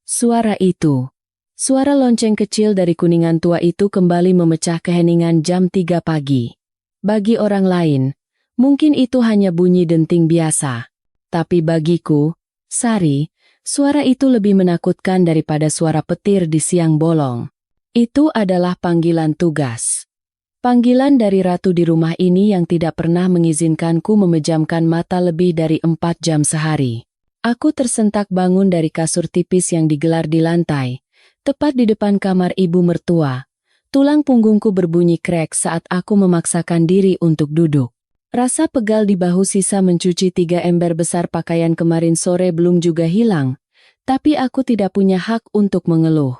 Suara itu. Suara lonceng kecil dari kuningan tua itu kembali memecah keheningan jam 3 pagi. Bagi orang lain, mungkin itu hanya bunyi denting biasa. Tapi bagiku, Sari, suara itu lebih menakutkan daripada suara petir di siang bolong. Itu adalah panggilan tugas. Panggilan dari ratu di rumah ini yang tidak pernah mengizinkanku memejamkan mata lebih dari 4 jam sehari. Aku tersentak bangun dari kasur tipis yang digelar di lantai, tepat di depan kamar ibu mertua. Tulang punggungku berbunyi krek saat aku memaksakan diri untuk duduk. Rasa pegal di bahu sisa mencuci 3 ember besar pakaian kemarin sore belum juga hilang, tapi aku tidak punya hak untuk mengeluh.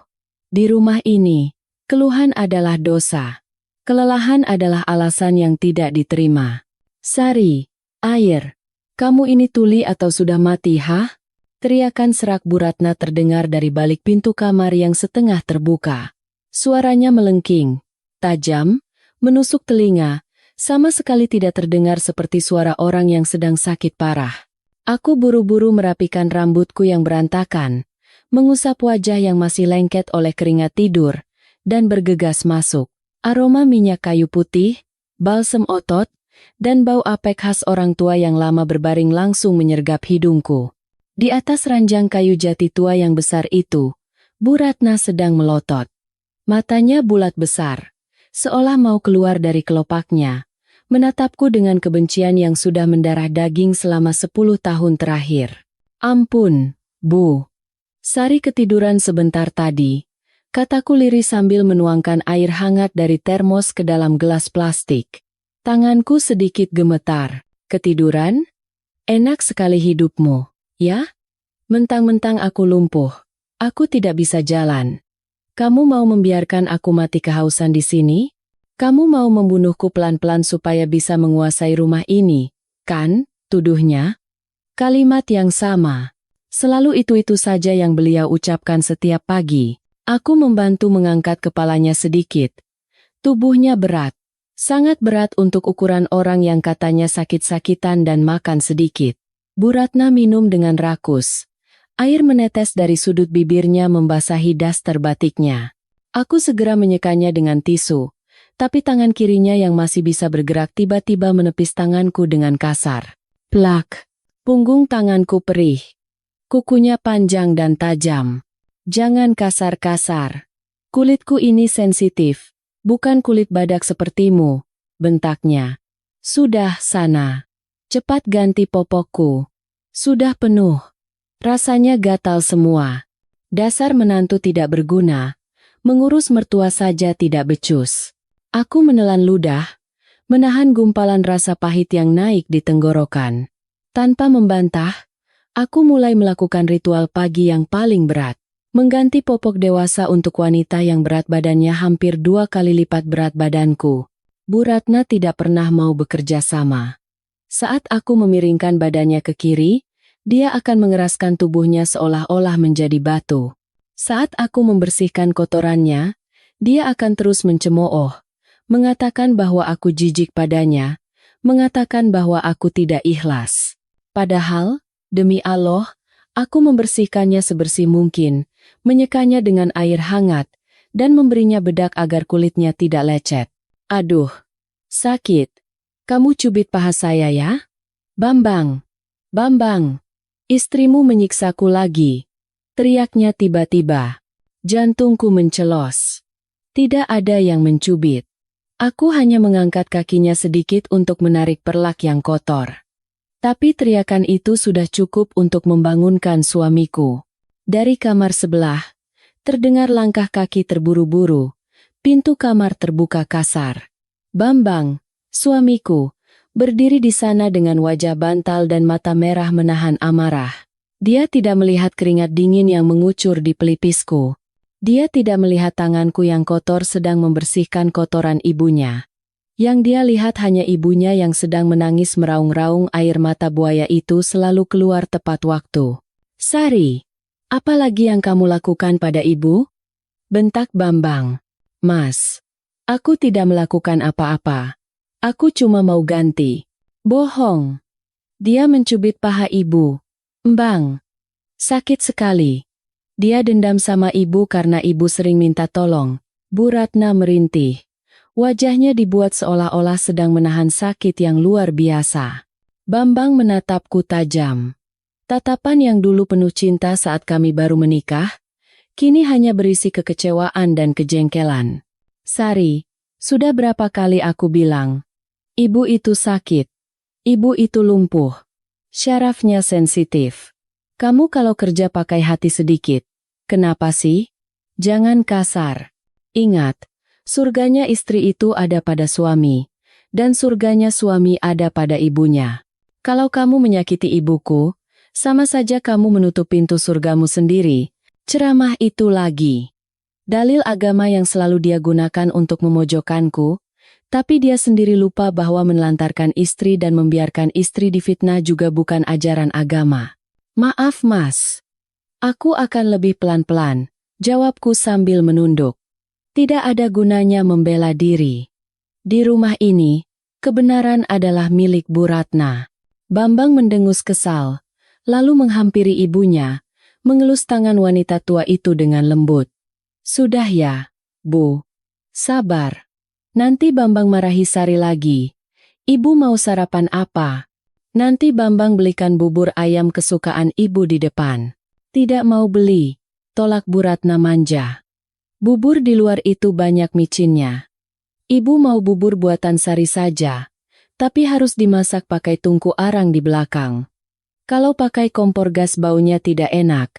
Di rumah ini, keluhan adalah dosa. Kelelahan adalah alasan yang tidak diterima. Sari, air. Kamu ini tuli atau sudah mati, hah? Teriakan serak Bu Ratna terdengar dari balik pintu kamar yang setengah terbuka. Suaranya melengking, tajam, menusuk telinga, sama sekali tidak terdengar seperti suara orang yang sedang sakit parah. Aku buru-buru merapikan rambutku yang berantakan, mengusap wajah yang masih lengket oleh keringat tidur, dan bergegas masuk. Aroma minyak kayu putih, balsem otot, dan bau apek khas orang tua yang lama berbaring langsung menyergap hidungku. Di atas ranjang kayu jati tua yang besar itu, Bu Ratna sedang melotot. Matanya bulat besar, seolah mau keluar dari kelopaknya, menatapku dengan kebencian yang sudah mendarah daging selama 10 tahun terakhir. Ampun, Bu. Sari ketiduran sebentar tadi, kataku lirih sambil menuangkan air hangat dari termos ke dalam gelas plastik. Tanganku sedikit gemetar. Ketiduran? Enak sekali hidupmu, ya? Mentang-mentang aku lumpuh. Aku tidak bisa jalan. Kamu mau membiarkan aku mati kehausan di sini? Kamu mau membunuhku pelan-pelan supaya bisa menguasai rumah ini, kan? Tuduhnya. Kalimat yang sama. Selalu itu-itu saja yang beliau ucapkan setiap pagi. Aku membantu mengangkat kepalanya sedikit. Tubuhnya berat. Sangat berat untuk ukuran orang yang katanya sakit-sakitan dan makan sedikit. Bu Ratna minum dengan rakus. Air menetes dari sudut bibirnya membasahi daster batiknya. Aku segera menyekanya dengan tisu, tapi tangan kirinya yang masih bisa bergerak tiba-tiba menepis tanganku dengan kasar. Plak! Punggung tanganku perih. Kukunya panjang dan tajam. Jangan kasar-kasar. Kulitku ini sensitif. Bukan kulit badak sepertimu, bentaknya. Sudah, sana. Cepat ganti popokku. Sudah penuh. Rasanya gatal semua. Dasar menantu tidak berguna. Mengurus mertua saja tidak becus. Aku menelan ludah, menahan gumpalan rasa pahit yang naik di tenggorokan. Tanpa membantah, aku mulai melakukan ritual pagi yang paling berat. Mengganti popok dewasa untuk wanita yang berat badannya hampir 2 kali lipat berat badanku. Bu Ratna tidak pernah mau bekerja sama. Saat aku memiringkan badannya ke kiri, dia akan mengeraskan tubuhnya seolah-olah menjadi batu. Saat aku membersihkan kotorannya, dia akan terus mencemooh, mengatakan bahwa aku jijik padanya, mengatakan bahwa aku tidak ikhlas. Padahal, demi Allah, aku membersihkannya sebersih mungkin, menyekanya dengan air hangat, dan memberinya bedak agar kulitnya tidak lecet. Aduh, sakit. Kamu cubit paha saya ya? Bambang, Bambang, istrimu menyiksaku lagi. Teriaknya tiba-tiba. Jantungku mencelos. Tidak ada yang mencubit. Aku hanya mengangkat kakinya sedikit untuk menarik perlak yang kotor. Tapi teriakan itu sudah cukup untuk membangunkan suamiku. Dari kamar sebelah, terdengar langkah kaki terburu-buru. Pintu kamar terbuka kasar. Bambang, suamiku, berdiri di sana dengan wajah bantal dan mata merah menahan amarah. Dia tidak melihat keringat dingin yang mengucur di pelipisku. Dia tidak melihat tanganku yang kotor sedang membersihkan kotoran ibunya. Yang dia lihat hanya ibunya yang sedang menangis meraung-raung, air mata buaya itu selalu keluar tepat waktu. Sari! Apa lagi yang kamu lakukan pada ibu? Bentak Bambang. Mas, aku tidak melakukan apa-apa. Aku cuma mau ganti. Bohong. Dia mencubit paha ibu. Embang. Sakit sekali. Dia dendam sama ibu karena ibu sering minta tolong. Bu Ratna merintih. Wajahnya dibuat seolah-olah sedang menahan sakit yang luar biasa. Bambang menatapku tajam. Tatapan yang dulu penuh cinta saat kami baru menikah, kini hanya berisi kekecewaan dan kejengkelan. Sari, sudah berapa kali aku bilang, ibu itu sakit. Ibu itu lumpuh. Syarafnya sensitif. Kamu kalau kerja pakai hati sedikit. Kenapa sih? Jangan kasar. Ingat, surganya istri itu ada pada suami, dan surganya suami ada pada ibunya. Kalau kamu menyakiti ibuku, sama saja kamu menutup pintu surgamu sendiri. Ceramah itu lagi. Dalil agama yang selalu dia gunakan untuk memojokkanku, tapi dia sendiri lupa bahwa menelantarkan istri dan membiarkan istri difitnah juga bukan ajaran agama. Maaf mas. Aku akan lebih pelan-pelan, jawabku sambil menunduk. Tidak ada gunanya membela diri. Di rumah ini, kebenaran adalah milik Bu Ratna. Bambang mendengus kesal, lalu menghampiri ibunya, mengelus tangan wanita tua itu dengan lembut. Sudah ya, Bu. Sabar. Nanti Bambang marahi Sari lagi. Ibu mau sarapan apa? Nanti Bambang belikan bubur ayam kesukaan ibu di depan. Tidak mau beli, tolak Bu Ratna manja. Bubur di luar itu banyak micinnya. Ibu mau bubur buatan Sari saja, tapi harus dimasak pakai tungku arang di belakang. Kalau pakai kompor gas baunya tidak enak.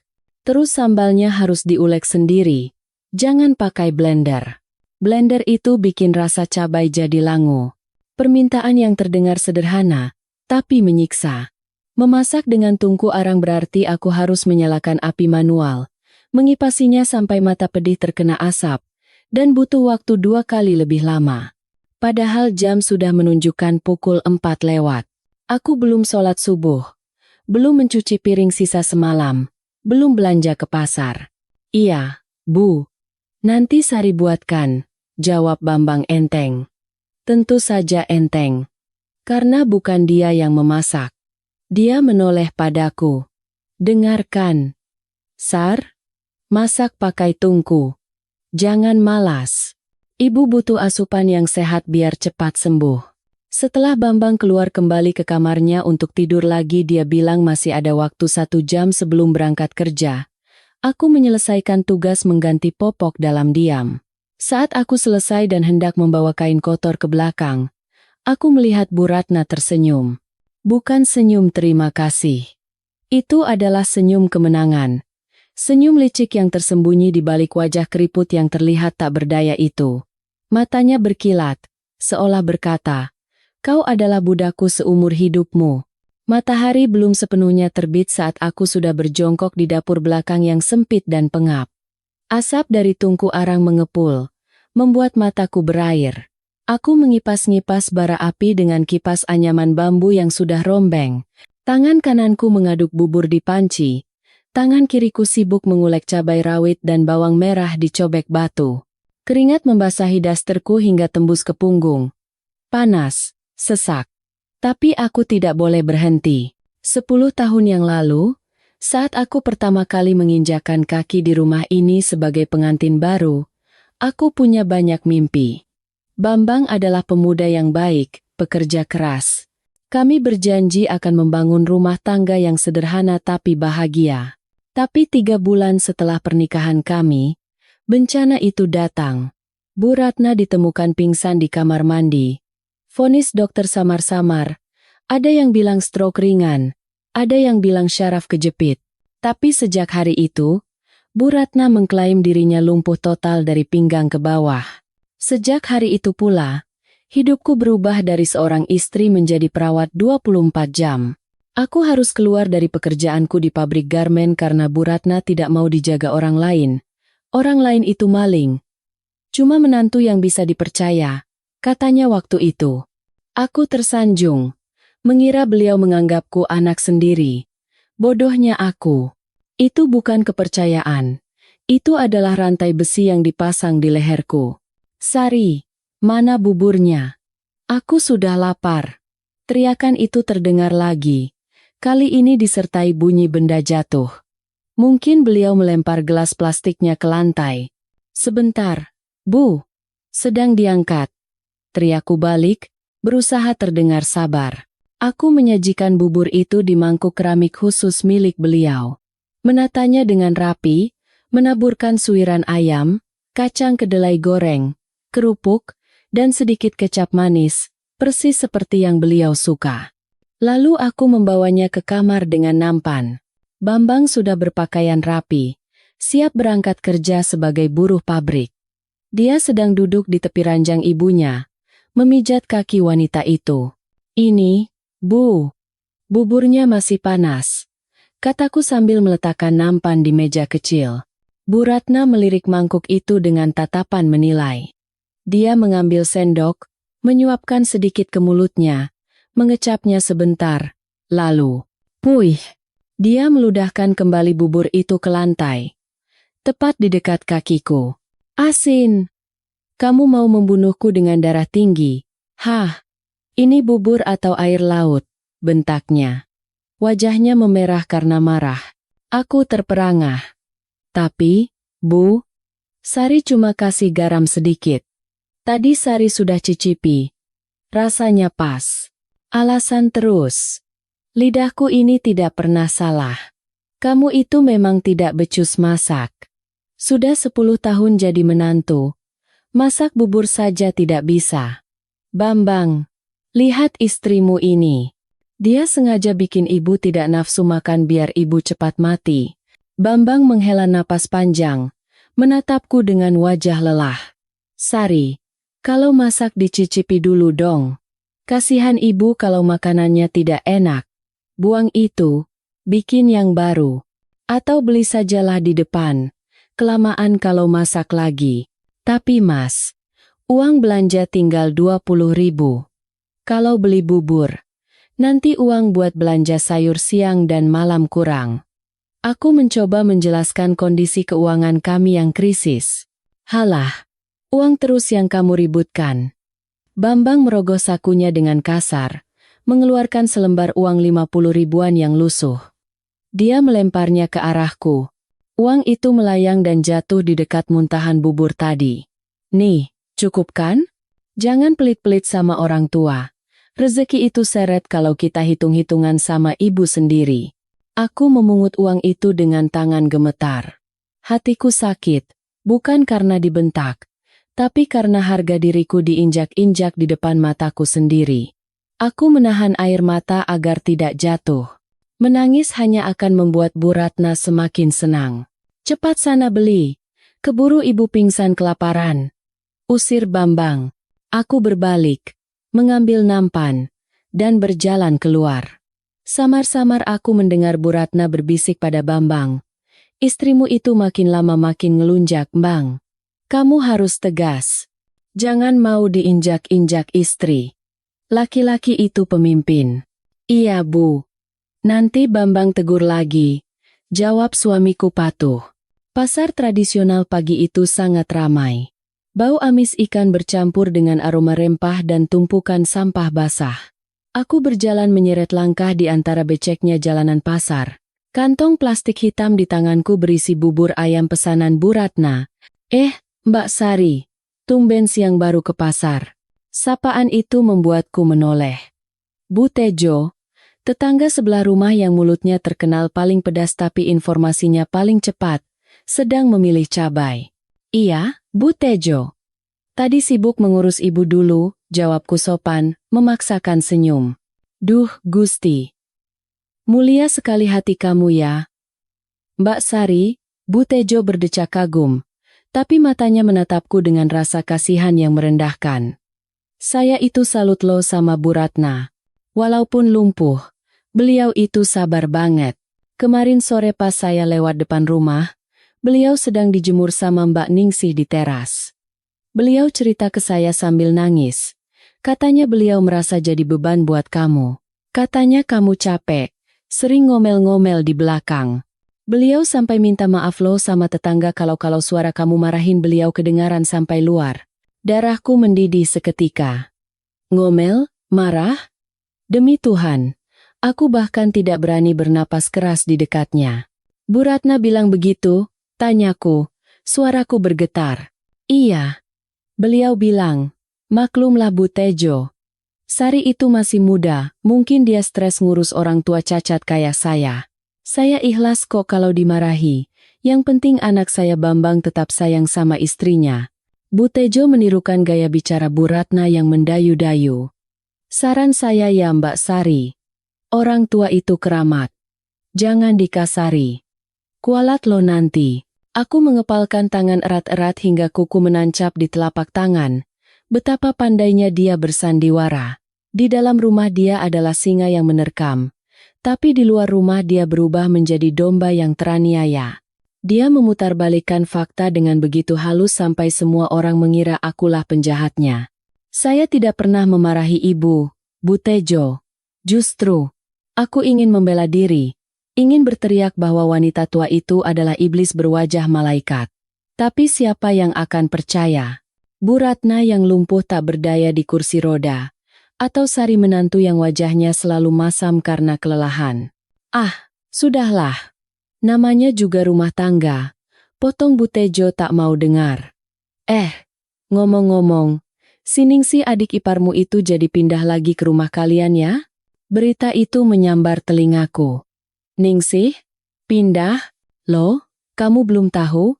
Terus sambalnya harus diulek sendiri. Jangan pakai blender. Blender itu bikin rasa cabai jadi langu. Permintaan yang terdengar sederhana, tapi menyiksa. Memasak dengan tungku arang berarti aku harus menyalakan api manual, mengipasinya sampai mata pedih terkena asap, dan butuh waktu 2 kali lebih lama. Padahal jam sudah menunjukkan pukul 4 lewat. Aku belum sholat subuh, belum mencuci piring sisa semalam, belum belanja ke pasar. Iya, Bu. Nanti Sari buatkan, jawab Bambang enteng. Tentu saja enteng. Karena bukan dia yang memasak. Dia menoleh padaku. Dengarkan. Sar, masak pakai tungku. Jangan malas. Ibu butuh asupan yang sehat biar cepat sembuh. Setelah Bambang keluar kembali ke kamarnya untuk tidur lagi, dia bilang masih ada waktu 1 jam sebelum berangkat kerja. Aku menyelesaikan tugas mengganti popok dalam diam. Saat aku selesai dan hendak membawa kain kotor ke belakang, aku melihat Bu Ratna tersenyum. Bukan senyum terima kasih. Itu adalah senyum kemenangan. Senyum licik yang tersembunyi di balik wajah keriput yang terlihat tak berdaya itu. Matanya berkilat, seolah berkata, "Kau adalah budakku seumur hidupmu." Matahari belum sepenuhnya terbit saat aku sudah berjongkok di dapur belakang yang sempit dan pengap. Asap dari tungku arang mengepul, membuat mataku berair. Aku mengipas-ngipas bara api dengan kipas anyaman bambu yang sudah rombeng. Tangan kananku mengaduk bubur di panci. Tangan kiriku sibuk mengulek cabai rawit dan bawang merah di cobek batu. Keringat membasahi dasterku hingga tembus ke punggung. Panas, sesak. Tapi aku tidak boleh berhenti. 10 tahun yang lalu, saat aku pertama kali menginjakkan kaki di rumah ini sebagai pengantin baru, aku punya banyak mimpi. Bambang adalah pemuda yang baik, pekerja keras. Kami berjanji akan membangun rumah tangga yang sederhana tapi bahagia. Tapi 3 bulan setelah pernikahan kami, bencana itu datang. Bu Ratna ditemukan pingsan di kamar mandi. Vonis dokter samar-samar. Ada yang bilang stroke ringan, ada yang bilang syaraf kejepit. Tapi sejak hari itu, Bu Ratna mengklaim dirinya lumpuh total dari pinggang ke bawah. Sejak hari itu pula, hidupku berubah dari seorang istri menjadi perawat 24 jam. Aku harus keluar dari pekerjaanku di pabrik garmen karena Bu Ratna tidak mau dijaga orang lain. Orang lain itu maling. Cuma menantu yang bisa dipercaya, katanya waktu itu. Aku tersanjung, mengira beliau menganggapku anak sendiri. Bodohnya aku. Itu bukan kepercayaan. Itu adalah rantai besi yang dipasang di leherku. Sari, mana buburnya? Aku sudah lapar. Teriakan itu terdengar lagi. Kali ini disertai bunyi benda jatuh. Mungkin beliau melempar gelas plastiknya ke lantai. Sebentar, Bu. Sedang diangkat. Teriakku balik, berusaha terdengar sabar. Aku menyajikan bubur itu di mangkuk keramik khusus milik beliau. Menatanya dengan rapi, menaburkan suiran ayam, kacang kedelai goreng, kerupuk, dan sedikit kecap manis, persis seperti yang beliau suka. Lalu aku membawanya ke kamar dengan nampan. Bambang sudah berpakaian rapi, siap berangkat kerja sebagai buruh pabrik. Dia sedang duduk di tepi ranjang ibunya, memijat kaki wanita itu. "Ini, Bu, buburnya masih panas," kataku sambil meletakkan nampan di meja kecil. Bu Ratna melirik mangkuk itu dengan tatapan menilai. Dia mengambil sendok, menyuapkan sedikit ke mulutnya, mengecapnya sebentar, lalu, "Puih." Dia meludahkan kembali bubur itu ke lantai. Tepat di dekat kakiku. "Asin. Kamu mau membunuhku dengan darah tinggi? Hah? Ini bubur atau air laut?" bentaknya. Wajahnya memerah karena marah. Aku terperangah. "Tapi, Bu, Sari cuma kasih garam sedikit. Tadi Sari sudah cicipi. Rasanya pas." Alasan terus. "Lidahku ini tidak pernah salah. Kamu itu memang tidak becus masak. Sudah 10 tahun jadi menantu. Masak bubur saja tidak bisa. Bambang, lihat istrimu ini. Dia sengaja bikin ibu tidak nafsu makan biar ibu cepat mati." Bambang menghela napas panjang, menatapku dengan wajah lelah. "Sari, kalau masak dicicipi dulu dong. Kasihan ibu kalau makanannya tidak enak. Buang itu, bikin yang baru. Atau beli sajalah di depan. Kelamaan kalau masak lagi. Tapi Mas, uang belanja tinggal 20.000. Kalau beli bubur, nanti uang buat belanja sayur siang dan malam kurang." Aku mencoba menjelaskan kondisi keuangan kami yang krisis. "Halah, uang terus yang kamu ributkan." Bambang merogoh sakunya dengan kasar, mengeluarkan selembar uang 50 ribuan yang lusuh. Dia melemparnya ke arahku. Uang itu melayang dan jatuh di dekat muntahan bubur tadi. "Nih, cukup kan? Jangan pelit-pelit sama orang tua. Rezeki itu seret kalau kita hitung-hitungan sama ibu sendiri." Aku memungut uang itu dengan tangan gemetar. Hatiku sakit, bukan karena dibentak, tapi karena harga diriku diinjak-injak di depan mataku sendiri. Aku menahan air mata agar tidak jatuh. Menangis hanya akan membuat Bu Ratna semakin senang. "Cepat sana beli, keburu ibu pingsan kelaparan," usir Bambang. Aku berbalik, mengambil nampan, dan berjalan keluar. Samar-samar aku mendengar Bu Ratna berbisik pada Bambang. "Istrimu itu makin lama makin ngelunjak, Bang. Kamu harus tegas. Jangan mau diinjak-injak istri. Laki-laki itu pemimpin." "Iya, Bu. Nanti Bambang tegur lagi," jawab suamiku patuh. Pasar tradisional pagi itu sangat ramai. Bau amis ikan bercampur dengan aroma rempah dan tumpukan sampah basah. Aku berjalan menyeret langkah di antara beceknya jalanan pasar. Kantong plastik hitam di tanganku berisi bubur ayam pesanan Bu Ratna. Mbak Sari, tumben siang baru ke pasar." Sapaan itu membuatku menoleh. Bu Tejo, tetangga sebelah rumah yang mulutnya terkenal paling pedas tapi informasinya paling cepat, sedang memilih cabai. "Iya, Bu Tejo. Tadi sibuk mengurus ibu dulu," jawabku sopan, memaksakan senyum. "Duh, Gusti. Mulia sekali hati kamu ya, Mbak Sari." Bu Tejo berdecak kagum, tapi matanya menatapku dengan rasa kasihan yang merendahkan. Saya itu salut loh sama Bu Ratna. Walaupun lumpuh, beliau itu sabar banget. Kemarin sore pas saya lewat depan rumah, beliau sedang dijemur sama Mbak Ningsih di teras. Beliau cerita ke saya sambil nangis. Katanya beliau merasa jadi beban buat kamu. Katanya kamu capek, sering ngomel-ngomel di belakang. Beliau sampai minta maaf loh sama tetangga kalau suara kamu marahin beliau kedengaran sampai luar. Darahku mendidih seketika. Ngomel? Marah? Demi Tuhan, aku bahkan tidak berani bernapas keras di dekatnya. Bu Ratna bilang begitu? Tanyaku. Suaraku bergetar. Iya. Beliau bilang, maklumlah Bu Tejo. Sari itu masih muda, mungkin dia stres ngurus orang tua cacat kayak saya. Saya ikhlas kok kalau dimarahi. Yang penting anak saya Bambang tetap sayang sama istrinya. Bu Tejo menirukan gaya bicara Bu Ratna yang mendayu-dayu. Saran saya ya Mbak Sari. Orang tua itu keramat. Jangan dikasari. Kualat lo nanti. Aku mengepalkan tangan erat-erat hingga kuku menancap di telapak tangan. Betapa pandainya dia bersandiwara. Di dalam rumah dia adalah singa yang menerkam. Tapi di luar rumah dia berubah menjadi domba yang teraniaya. Dia memutarbalikkan fakta dengan begitu halus sampai semua orang mengira akulah penjahatnya. Saya tidak pernah memarahi ibu, Bu Tejo. Justru, aku ingin membela diri. Ingin berteriak bahwa wanita tua itu adalah iblis berwajah malaikat. Tapi siapa yang akan percaya? Bu Ratna yang lumpuh tak berdaya di kursi roda. Atau Sari menantu yang wajahnya selalu masam karena kelelahan. Ah, sudahlah. Namanya juga rumah tangga. Potong Bu Tejo tak mau dengar. Ngomong-ngomong, si Ningsih adik iparmu itu jadi pindah lagi ke rumah kalian ya? Berita itu menyambar telingaku. Ningsih? Pindah? Loh, kamu belum tahu?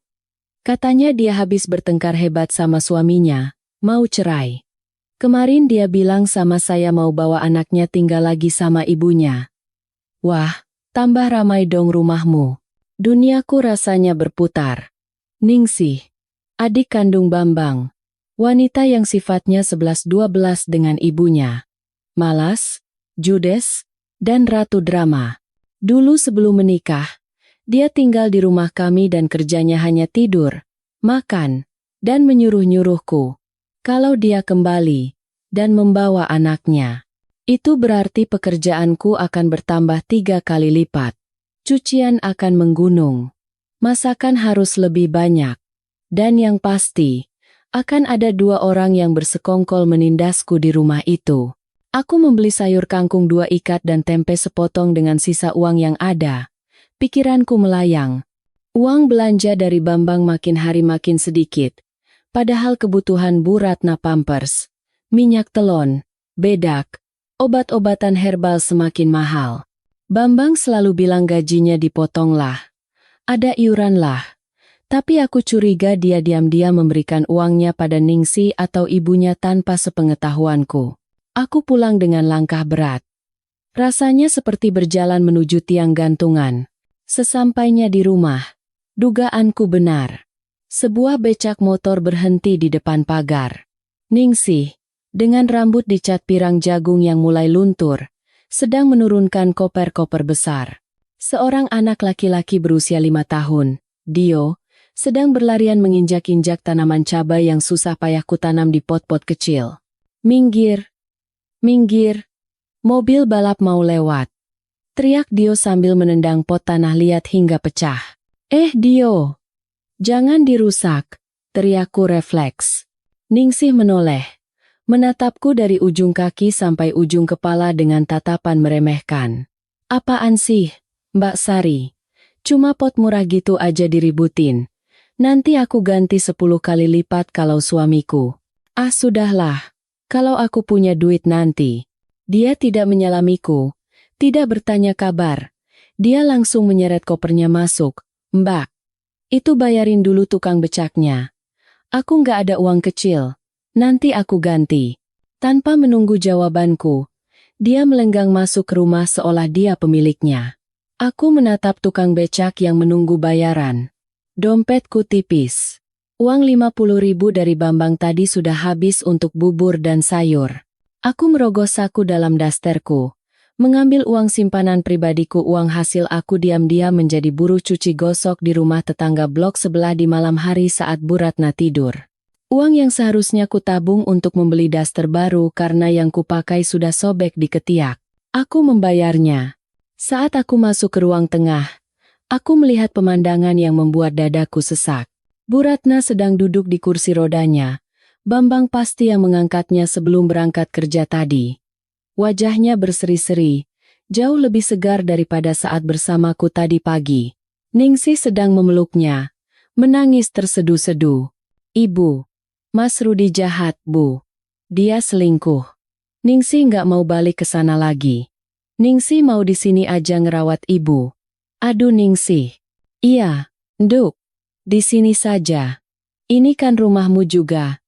Katanya dia habis bertengkar hebat sama suaminya, mau cerai. Kemarin dia bilang sama saya mau bawa anaknya tinggal lagi sama ibunya. Wah, tambah ramai dong rumahmu. Duniaku rasanya berputar. Ningsih, adik kandung Bambang. Wanita yang sifatnya 11-12 dengan ibunya. Malas, judes, dan ratu drama. Dulu sebelum menikah, dia tinggal di rumah kami dan kerjanya hanya tidur, makan, dan menyuruh-nyuruhku. Kalau dia kembali, dan membawa anaknya, itu berarti pekerjaanku akan bertambah 3 kali lipat. Cucian akan menggunung. Masakan harus lebih banyak. Dan yang pasti, akan ada 2 orang yang bersekongkol menindasku di rumah itu. Aku membeli sayur kangkung 2 ikat dan tempe sepotong dengan sisa uang yang ada. Pikiranku melayang. Uang belanja dari Bambang makin hari makin sedikit. Padahal kebutuhan Bu Ratna pampers, minyak telon, bedak, obat-obatan herbal semakin mahal. Bambang selalu bilang gajinya dipotong lah. Ada iuran lah. Tapi aku curiga dia diam-diam memberikan uangnya pada Ningsih atau ibunya tanpa sepengetahuanku. Aku pulang dengan langkah berat. Rasanya seperti berjalan menuju tiang gantungan. Sesampainya di rumah, dugaanku benar. Sebuah becak motor berhenti di depan pagar. Ningsih, dengan rambut dicat pirang jagung yang mulai luntur, sedang menurunkan koper-koper besar. Seorang anak laki-laki berusia 5 tahun, Dio, sedang berlarian menginjak-injak tanaman cabai yang susah payah kutanam di pot-pot kecil. Minggir, minggir, mobil balap mau lewat. Teriak Dio sambil menendang pot tanah liat hingga pecah. Dio, jangan dirusak, teriakku refleks. Ningsih menoleh, menatapku dari ujung kaki sampai ujung kepala dengan tatapan meremehkan. Apaan sih, Mbak Sari? Cuma pot murah gitu aja diributin. Nanti aku ganti 10 kali lipat kalau suamiku. Ah sudahlah, kalau aku punya duit nanti. Dia tidak menyalamiku. Tidak bertanya kabar. Dia langsung menyeret kopernya masuk. Mbak, itu bayarin dulu tukang becaknya. Aku nggak ada uang kecil. Nanti aku ganti. Tanpa menunggu jawabanku, dia melenggang masuk ke rumah seolah dia pemiliknya. Aku menatap tukang becak yang menunggu bayaran. Dompetku tipis. Uang 50.000 dari Bambang tadi sudah habis untuk bubur dan sayur. Aku merogoh saku dalam dasterku. Mengambil uang simpanan pribadiku, uang hasil aku diam-diam menjadi buruh cuci gosok di rumah tetangga blok sebelah di malam hari saat Bu Ratna tidur. Uang yang seharusnya kutabung untuk membeli daster baru karena yang kupakai sudah sobek di ketiak. Aku membayarnya. Saat aku masuk ke ruang tengah, aku melihat pemandangan yang membuat dadaku sesak. Bu Ratna sedang duduk di kursi rodanya. Bambang pasti yang mengangkatnya sebelum berangkat kerja tadi. Wajahnya berseri-seri, jauh lebih segar daripada saat bersamaku tadi pagi. Ningsih sedang memeluknya, menangis terseduh-seduh. Ibu, Mas Rudi jahat, Bu. Dia selingkuh. Ningsih nggak mau balik ke sana lagi. Ningsih mau di sini aja ngerawat ibu. Aduh Ningsih. Iya, Nduk. Di sini saja. Ini kan rumahmu juga.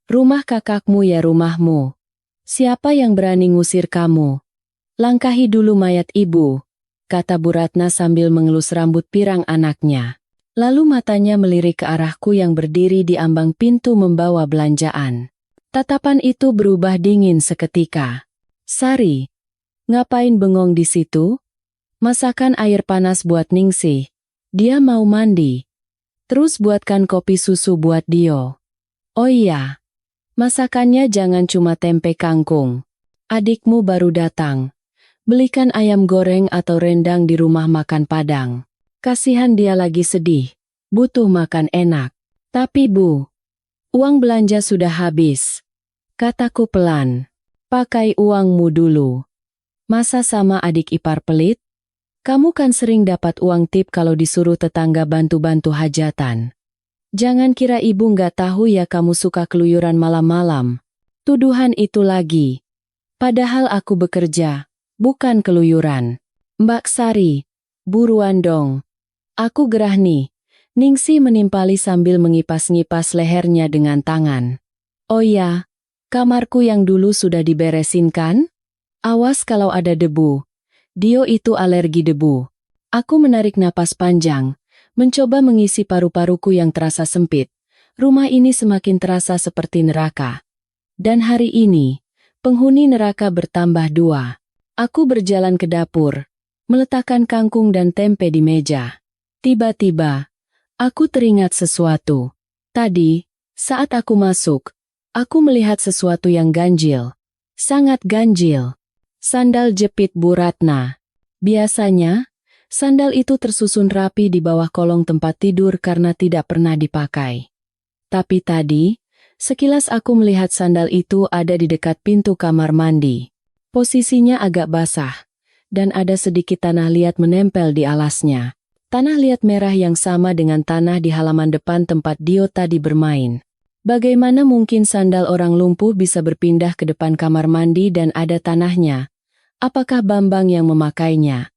Rumah kakakmu ya rumahmu. Siapa yang berani ngusir kamu? Langkahi dulu mayat ibu, kata Bu Ratna sambil mengelus rambut pirang anaknya. Lalu matanya melirik ke arahku yang berdiri di ambang pintu membawa belanjaan. Tatapan itu berubah dingin seketika. Sari, ngapain bengong di situ? Masakan air panas buat Ningsih. Dia mau mandi. Terus buatkan kopi susu buat Dio. Oh iya. Masakannya jangan cuma tempe kangkung. Adikmu baru datang. Belikan ayam goreng atau rendang di rumah makan Padang. Kasihan dia lagi sedih. Butuh makan enak. Tapi Bu, uang belanja sudah habis. Kataku pelan. Pakai uangmu dulu. Masa sama adik ipar pelit? Kamu kan sering dapat uang tip kalau disuruh tetangga bantu-bantu hajatan. Jangan kira ibu nggak tahu ya kamu suka keluyuran malam-malam. Tuduhan itu lagi. Padahal aku bekerja, bukan keluyuran. Mbak Sari, buruan dong. Aku gerah nih. Ningsih menimpali sambil mengipas-ngipas lehernya dengan tangan. Oh ya, kamarku yang dulu sudah diberesin kan? Awas kalau ada debu. Dio itu alergi debu. Aku menarik napas panjang. Mencoba mengisi paru-paruku yang terasa sempit. Rumah ini semakin terasa seperti neraka. Dan hari ini, penghuni neraka bertambah 2. Aku berjalan ke dapur, meletakkan kangkung dan tempe di meja. Tiba-tiba, aku teringat sesuatu. Tadi, saat aku masuk, aku melihat sesuatu yang ganjil. Sangat ganjil. Sandal jepit Bu Ratna. Biasanya, sandal itu tersusun rapi di bawah kolong tempat tidur karena tidak pernah dipakai. Tapi tadi, sekilas aku melihat sandal itu ada di dekat pintu kamar mandi. Posisinya agak basah, dan ada sedikit tanah liat menempel di alasnya. Tanah liat merah yang sama dengan tanah di halaman depan tempat Dio tadi bermain. Bagaimana mungkin sandal orang lumpuh bisa berpindah ke depan kamar mandi dan ada tanahnya? Apakah Bambang yang memakainya?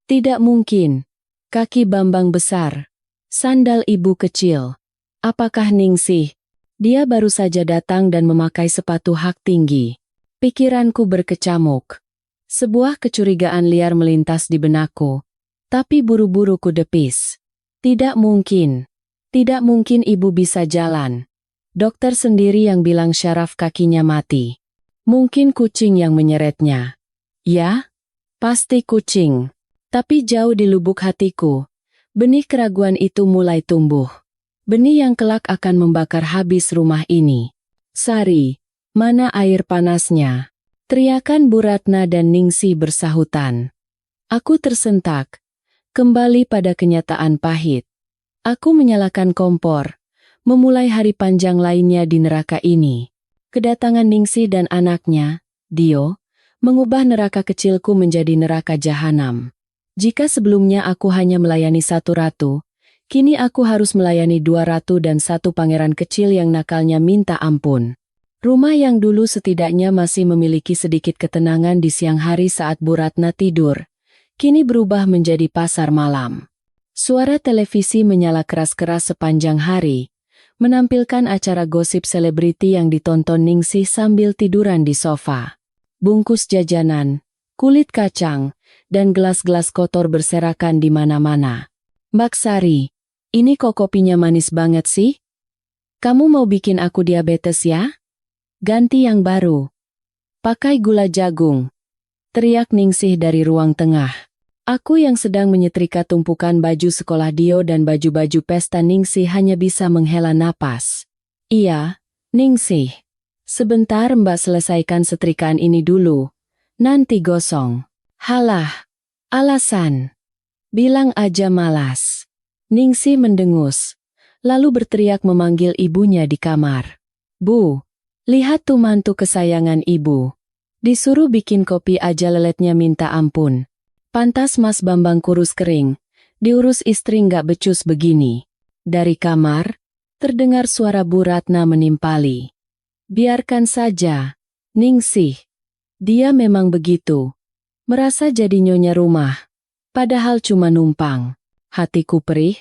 Tidak mungkin. Kaki Bambang besar. Sandal ibu kecil. Apakah Ningsih? Dia baru saja datang dan memakai sepatu hak tinggi. Pikiranku berkecamuk. Sebuah kecurigaan liar melintas di benakku. Tapi buru-buru ku depis. Tidak mungkin. Tidak mungkin ibu bisa jalan. Dokter sendiri yang bilang syaraf kakinya mati. Mungkin kucing yang menyeretnya. Ya? Pasti kucing. Tapi jauh di lubuk hatiku, benih keraguan itu mulai tumbuh. Benih yang kelak akan membakar habis rumah ini. Sari, mana air panasnya? Teriakan Bu Ratna dan Ningsih bersahutan. Aku tersentak. Kembali pada kenyataan pahit. Aku menyalakan kompor. Memulai hari panjang lainnya di neraka ini. Kedatangan Ningsih dan anaknya, Dio, mengubah neraka kecilku menjadi neraka jahanam. Jika sebelumnya aku hanya melayani 1 ratu, kini aku harus melayani 2 ratu dan 1 pangeran kecil yang nakalnya minta ampun. Rumah yang dulu setidaknya masih memiliki sedikit ketenangan di siang hari saat Bu Ratna tidur, kini berubah menjadi pasar malam. Suara televisi menyala keras-keras sepanjang hari, menampilkan acara gosip selebriti yang ditonton Ningsih sambil tiduran di sofa. Bungkus jajanan, kulit kacang, dan gelas-gelas kotor berserakan di mana-mana. Mbak Sari, ini kok kopinya manis banget sih? Kamu mau bikin aku diabetes ya? Ganti yang baru. Pakai gula jagung. Teriak Ningsih dari ruang tengah. Aku yang sedang menyetrika tumpukan baju sekolah Dio dan baju-baju pesta Ningsih hanya bisa menghela napas. Iya, Ningsih. Sebentar Mbak selesaikan setrikaan ini dulu. Nanti gosong. Halah, alasan. Bilang aja malas. Ningsih mendengus, lalu berteriak memanggil ibunya di kamar. Bu, lihat tuh mantu kesayangan ibu. Disuruh bikin kopi aja leletnya minta ampun. Pantas Mas Bambang kurus kering. Diurus istri nggak becus begini. Dari kamar, terdengar suara Bu Ratna menimpali. Biarkan saja, Ningsih. Dia memang begitu. Merasa jadi nyonya rumah. Padahal cuma numpang. Hatiku perih,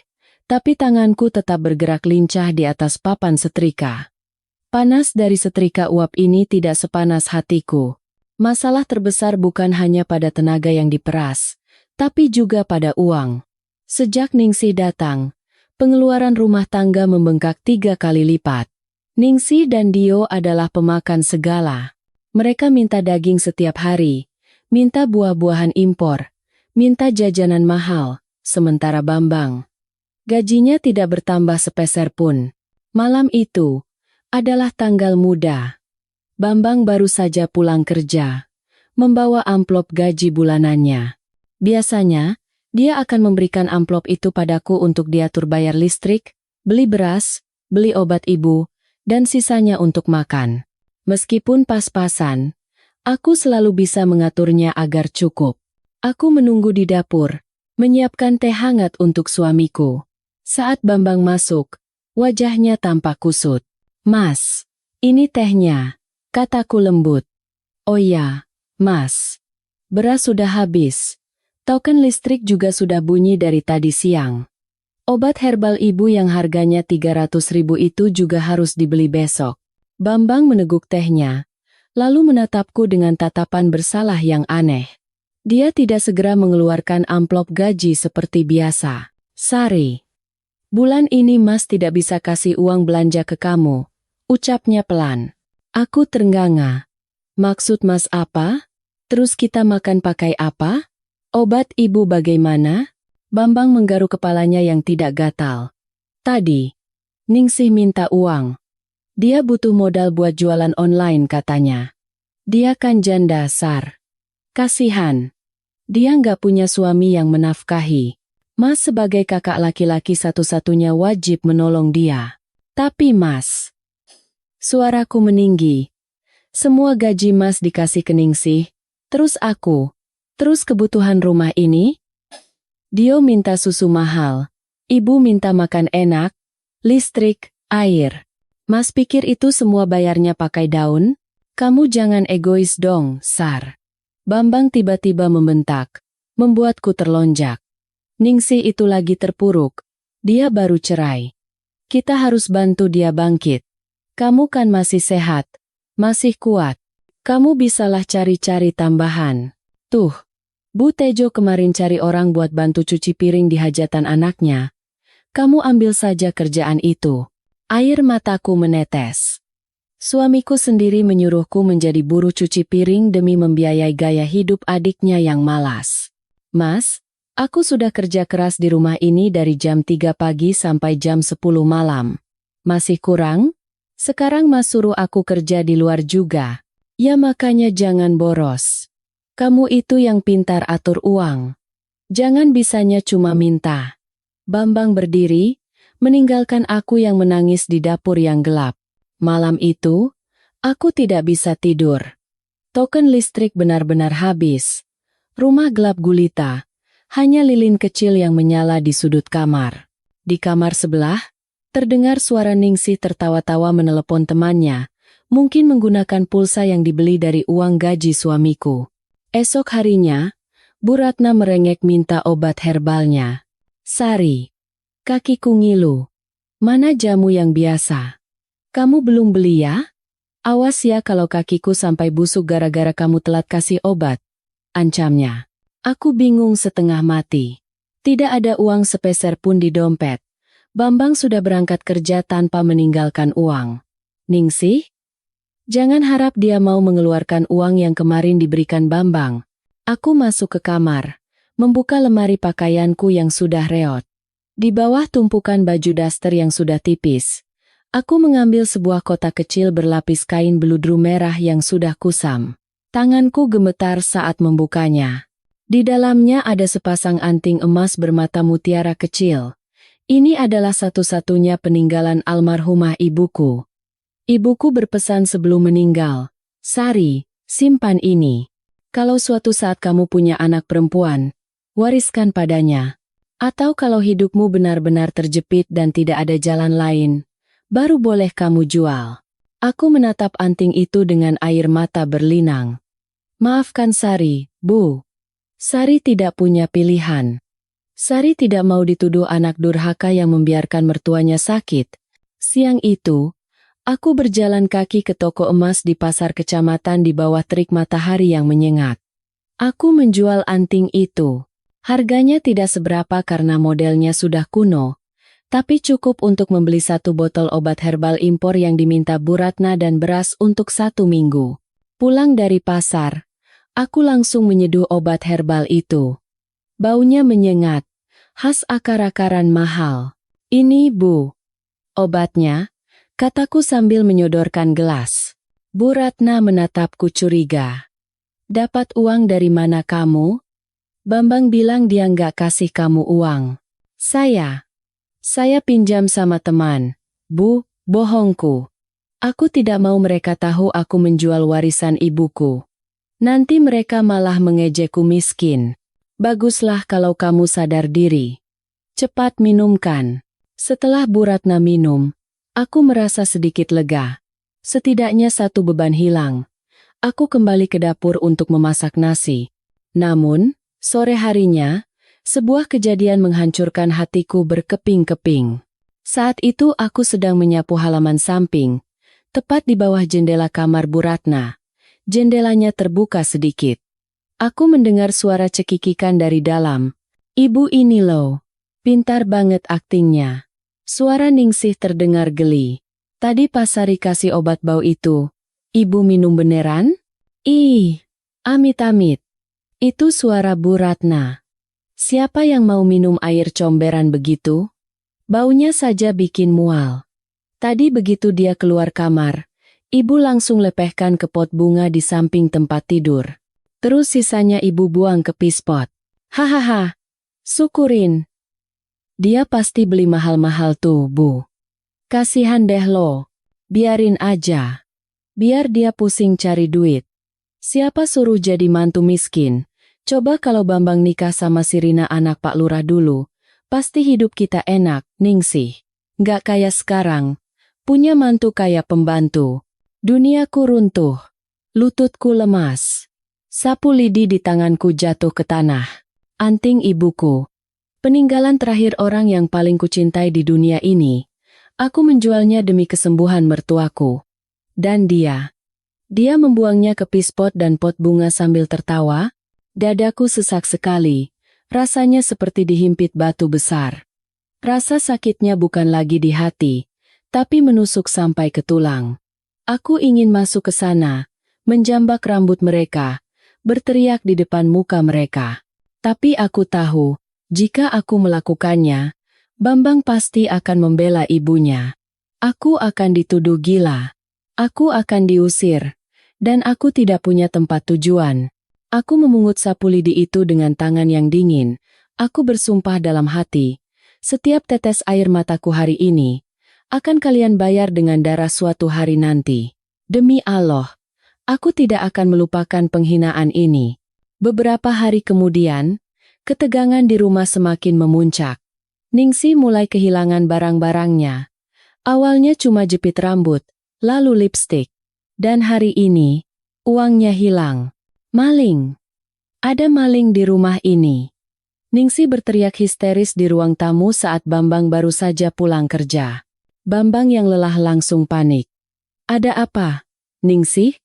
tapi tanganku tetap bergerak lincah di atas papan setrika. Panas dari setrika uap ini tidak sepanas hatiku. Masalah terbesar bukan hanya pada tenaga yang diperas, tapi juga pada uang. Sejak Ningsih datang, pengeluaran rumah tangga membengkak 3 kali lipat. Ningsih dan Dio adalah pemakan segala. Mereka minta daging setiap hari, minta buah-buahan impor, minta jajanan mahal, sementara Bambang. Gajinya tidak bertambah sepeser pun. Malam itu adalah tanggal muda. Bambang baru saja pulang kerja, membawa amplop gaji bulanannya. Biasanya, dia akan memberikan amplop itu padaku untuk diatur bayar listrik, beli beras, beli obat ibu, dan sisanya untuk makan. Meskipun pas-pasan, aku selalu bisa mengaturnya agar cukup. Aku menunggu di dapur, menyiapkan teh hangat untuk suamiku. Saat Bambang masuk, wajahnya tampak kusut. "Mas, ini tehnya," kataku lembut. "Oh ya, Mas. Beras sudah habis. Token listrik juga sudah bunyi dari tadi siang. Obat herbal ibu yang harganya 300.000 itu juga harus dibeli besok." Bambang meneguk tehnya, lalu menatapku dengan tatapan bersalah yang aneh. Dia tidak segera mengeluarkan amplop gaji seperti biasa. "Sari, bulan ini Mas tidak bisa kasih uang belanja ke kamu," ucapnya pelan. Aku terenganga. "Maksud Mas apa? Terus kita makan pakai apa? Obat ibu bagaimana?" Bambang menggaruk kepalanya yang tidak gatal. "Tadi, Ningsih minta uang. Dia butuh modal buat jualan online katanya. Dia kan janda, Sar. Kasihan. Dia nggak punya suami yang menafkahi. Mas sebagai kakak laki-laki satu-satunya wajib menolong dia. Tapi Mas..." Suaraku meninggi. "Semua gaji Mas dikasih ke Ningsih, terus aku, terus kebutuhan rumah ini? Dio minta susu mahal, ibu minta makan enak, listrik, air. Mas pikir itu semua bayarnya pakai daun? Kamu jangan egois dong, Sar." Bambang tiba-tiba membentak, membuatku terlonjak. Ningsih itu lagi terpuruk. Dia baru cerai. Kita harus bantu dia bangkit. Kamu kan masih sehat, masih kuat. Kamu bisalah cari-cari tambahan. Tuh, Bu Tejo kemarin cari orang buat bantu cuci piring di hajatan anaknya. Kamu ambil saja kerjaan itu. Air mataku menetes. Suamiku sendiri menyuruhku menjadi buruh cuci piring demi membiayai gaya hidup adiknya yang malas. Mas, aku sudah kerja keras di rumah ini dari jam 3 pagi sampai jam 10 malam. Masih kurang? Sekarang Mas suruh aku kerja di luar juga. Ya makanya jangan boros. Kamu itu yang pintar atur uang. Jangan bisanya cuma minta. Bambang berdiri, meninggalkan aku yang menangis di dapur yang gelap. Malam itu, aku tidak bisa tidur. Token listrik benar-benar habis. Rumah gelap gulita, hanya lilin kecil yang menyala di sudut kamar. Di kamar sebelah, terdengar suara Ningsih tertawa-tawa menelepon temannya, mungkin menggunakan pulsa yang dibeli dari uang gaji suamiku. Esok harinya, Bu Ratna merengek minta obat herbalnya. "Sari, kakiku ngilu. Mana jamu yang biasa? Kamu belum beli ya? Awas ya kalau kakiku sampai busuk gara-gara kamu telat kasih obat," ancamnya. Aku bingung setengah mati. Tidak ada uang sepeser pun di dompet. Bambang sudah berangkat kerja tanpa meninggalkan uang. Ningsih? Jangan harap dia mau mengeluarkan uang yang kemarin diberikan Bambang. Aku masuk ke kamar, membuka lemari pakaianku yang sudah reot. Di bawah tumpukan baju daster yang sudah tipis, aku mengambil sebuah kotak kecil berlapis kain beludru merah yang sudah kusam. Tanganku gemetar saat membukanya. Di dalamnya ada sepasang anting emas bermata mutiara kecil. Ini adalah satu-satunya peninggalan almarhumah ibuku. Ibuku berpesan sebelum meninggal, "Sari, simpan ini. Kalau suatu saat kamu punya anak perempuan, wariskan padanya." Atau kalau hidupmu benar-benar terjepit dan tidak ada jalan lain, baru boleh kamu jual. Aku menatap anting itu dengan air mata berlinang. Maafkan Sari, Bu. Sari tidak punya pilihan. Sari tidak mau dituduh anak durhaka yang membiarkan mertuanya sakit. Siang itu, aku berjalan kaki ke toko emas di pasar kecamatan di bawah terik matahari yang menyengat. Aku menjual anting itu. Harganya tidak seberapa karena modelnya sudah kuno, tapi cukup untuk membeli 1 botol obat herbal impor yang diminta Bu Ratna dan beras untuk 1 minggu. Pulang dari pasar, aku langsung menyeduh obat herbal itu. Baunya menyengat, khas akar-akaran mahal. Ini Bu, obatnya, kataku sambil menyodorkan gelas. Bu Ratna menatapku curiga. Dapat uang dari mana kamu? Bambang bilang dia nggak kasih kamu uang. Saya pinjam sama teman. Bu, bohongku. Aku tidak mau mereka tahu aku menjual warisan ibuku. Nanti mereka malah mengejekku miskin. Baguslah kalau kamu sadar diri. Cepat minumkan. Setelah Bu Ratna minum, aku merasa sedikit lega. Setidaknya 1 beban hilang. Aku kembali ke dapur untuk memasak nasi. Namun, sore harinya, sebuah kejadian menghancurkan hatiku berkeping-keping. Saat itu aku sedang menyapu halaman samping, tepat di bawah jendela kamar Bu Ratna. Jendelanya terbuka sedikit. Aku mendengar suara cekikikan dari dalam. Ibu ini loh, pintar banget aktingnya. Suara Ningsih terdengar geli. Tadi pas Sari kasih obat bau itu, ibu minum beneran? Ih, amit-amit. Itu suara Bu Ratna. Siapa yang mau minum air comberan begitu? Baunya saja bikin mual. Tadi begitu dia keluar kamar, ibu langsung lepehkan ke pot bunga di samping tempat tidur. Terus sisanya ibu buang ke pispot. Hahaha, syukurin. Dia pasti beli mahal-mahal tuh, Bu. Kasihan deh lo. Biarin aja. Biar dia pusing cari duit. Siapa suruh jadi mantu miskin? Coba kalau Bambang nikah sama si Rina anak Pak Lurah dulu, pasti hidup kita enak, Ningsih. Nggak kayak sekarang, punya mantu kayak pembantu. Duniaku runtuh, lututku lemas. Sapu lidi di tanganku jatuh ke tanah. Anting ibuku. Peninggalan terakhir orang yang paling kucintai di dunia ini. Aku menjualnya demi kesembuhan mertuaku. Dan dia membuangnya ke pispot dan pot bunga sambil tertawa. Dadaku sesak sekali, rasanya seperti dihimpit batu besar. Rasa sakitnya bukan lagi di hati, tapi menusuk sampai ke tulang. Aku ingin masuk ke sana, menjambak rambut mereka, berteriak di depan muka mereka. Tapi aku tahu, jika aku melakukannya, Bambang pasti akan membela ibunya. Aku akan dituduh gila. Aku akan diusir, dan aku tidak punya tempat tujuan. Aku memungut sapu lidi itu dengan tangan yang dingin. Aku bersumpah dalam hati, setiap tetes air mataku hari ini, akan kalian bayar dengan darah suatu hari nanti. Demi Allah, aku tidak akan melupakan penghinaan ini. Beberapa hari kemudian, ketegangan di rumah semakin memuncak. Ningsih mulai kehilangan barang-barangnya. Awalnya cuma jepit rambut, lalu lipstik. Dan hari ini, uangnya hilang. Maling. Ada maling di rumah ini. Ningsih berteriak histeris di ruang tamu saat Bambang baru saja pulang kerja. Bambang yang lelah langsung panik. Ada apa, Ningsih?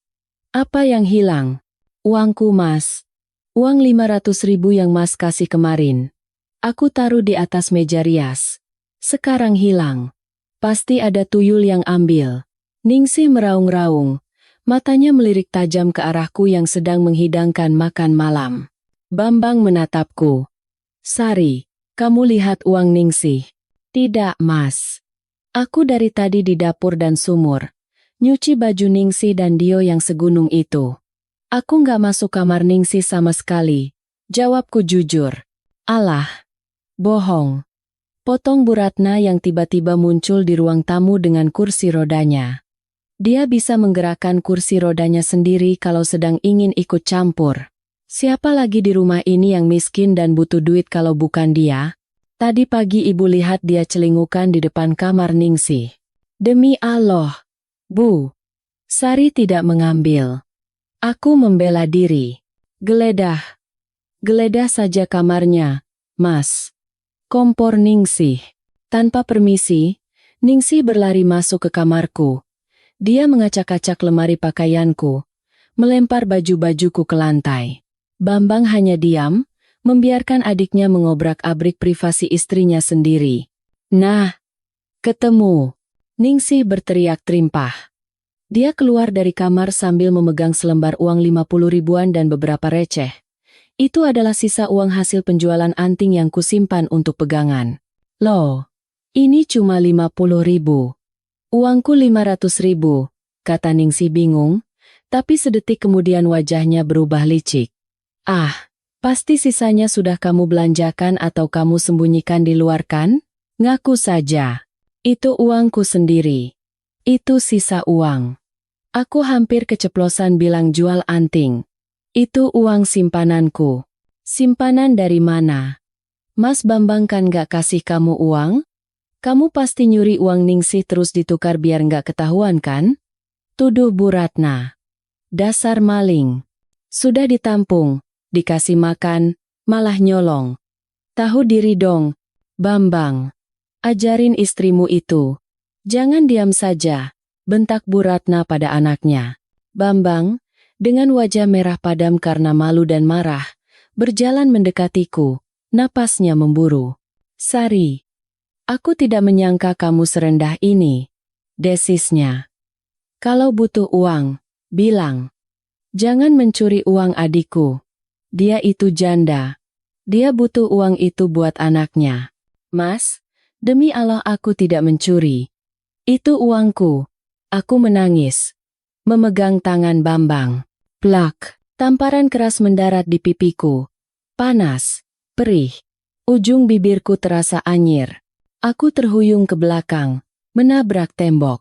Apa yang hilang? Uangku, Mas. Uang 500.000 yang Mas kasih kemarin. Aku taruh di atas meja rias. Sekarang hilang. Pasti ada tuyul yang ambil. Ningsih meraung-raung, matanya melirik tajam ke arahku yang sedang menghidangkan makan malam. Bambang menatapku. Sari, kamu lihat uang Ningsih? Tidak, Mas. Aku dari tadi di dapur dan sumur, nyuci baju Ningsih dan Dio yang segunung itu. Aku nggak masuk kamar Ningsih sama sekali. Jawabku jujur. Alah, bohong. Potong Bu Ratna yang tiba-tiba muncul di ruang tamu dengan kursi rodanya. Dia bisa menggerakkan kursi rodanya sendiri kalau sedang ingin ikut campur. Siapa lagi di rumah ini yang miskin dan butuh duit kalau bukan dia? Tadi pagi ibu lihat dia celingukan di depan kamar Ningsih. Demi Allah, Bu. Sari tidak mengambil. Aku membela diri. Geledah. Geledah saja kamarnya, Mas. Kompor Ningsih. Tanpa permisi, Ningsih berlari masuk ke kamarku. Dia mengacak-acak lemari pakaianku, melempar baju-bajuku ke lantai. Bambang hanya diam, membiarkan adiknya mengobrak-abrik privasi istrinya sendiri. Nah, ketemu. Ningsih berteriak terimpah. Dia keluar dari kamar sambil memegang selembar uang 50 ribuan dan beberapa receh. Itu adalah sisa uang hasil penjualan anting yang kusimpan untuk pegangan. Loh, ini cuma 50 ribu. Uangku 500 ribu, kata Ningsih bingung, tapi sedetik kemudian wajahnya berubah licik. Ah, pasti sisanya sudah kamu belanjakan atau kamu sembunyikan di luar kan? Ngaku saja. Itu uangku sendiri. Itu sisa uang. Aku hampir keceplosan bilang jual anting. Itu uang simpananku. Simpanan dari mana? Mas Bambang kan gak kasih kamu uang? Kamu pasti nyuri uang Ningsih terus ditukar biar gak ketahuan kan? Tuduh Bu Ratna. Dasar maling. Sudah ditampung, dikasih makan, malah nyolong. Tahu diri dong, Bambang. Ajarin istrimu itu. Jangan diam saja, bentak Bu Ratna pada anaknya. Bambang, dengan wajah merah padam karena malu dan marah, berjalan mendekatiku, napasnya memburu. Sari, aku tidak menyangka kamu serendah ini, desisnya. Kalau butuh uang, bilang. Jangan mencuri uang adikku. Dia itu janda. Dia butuh uang itu buat anaknya. Mas, demi Allah aku tidak mencuri. Itu uangku. Aku menangis. Memegang tangan Bambang. Plak, tamparan keras mendarat di pipiku. Panas, perih. Ujung bibirku terasa anyir. Aku terhuyung ke belakang, menabrak tembok.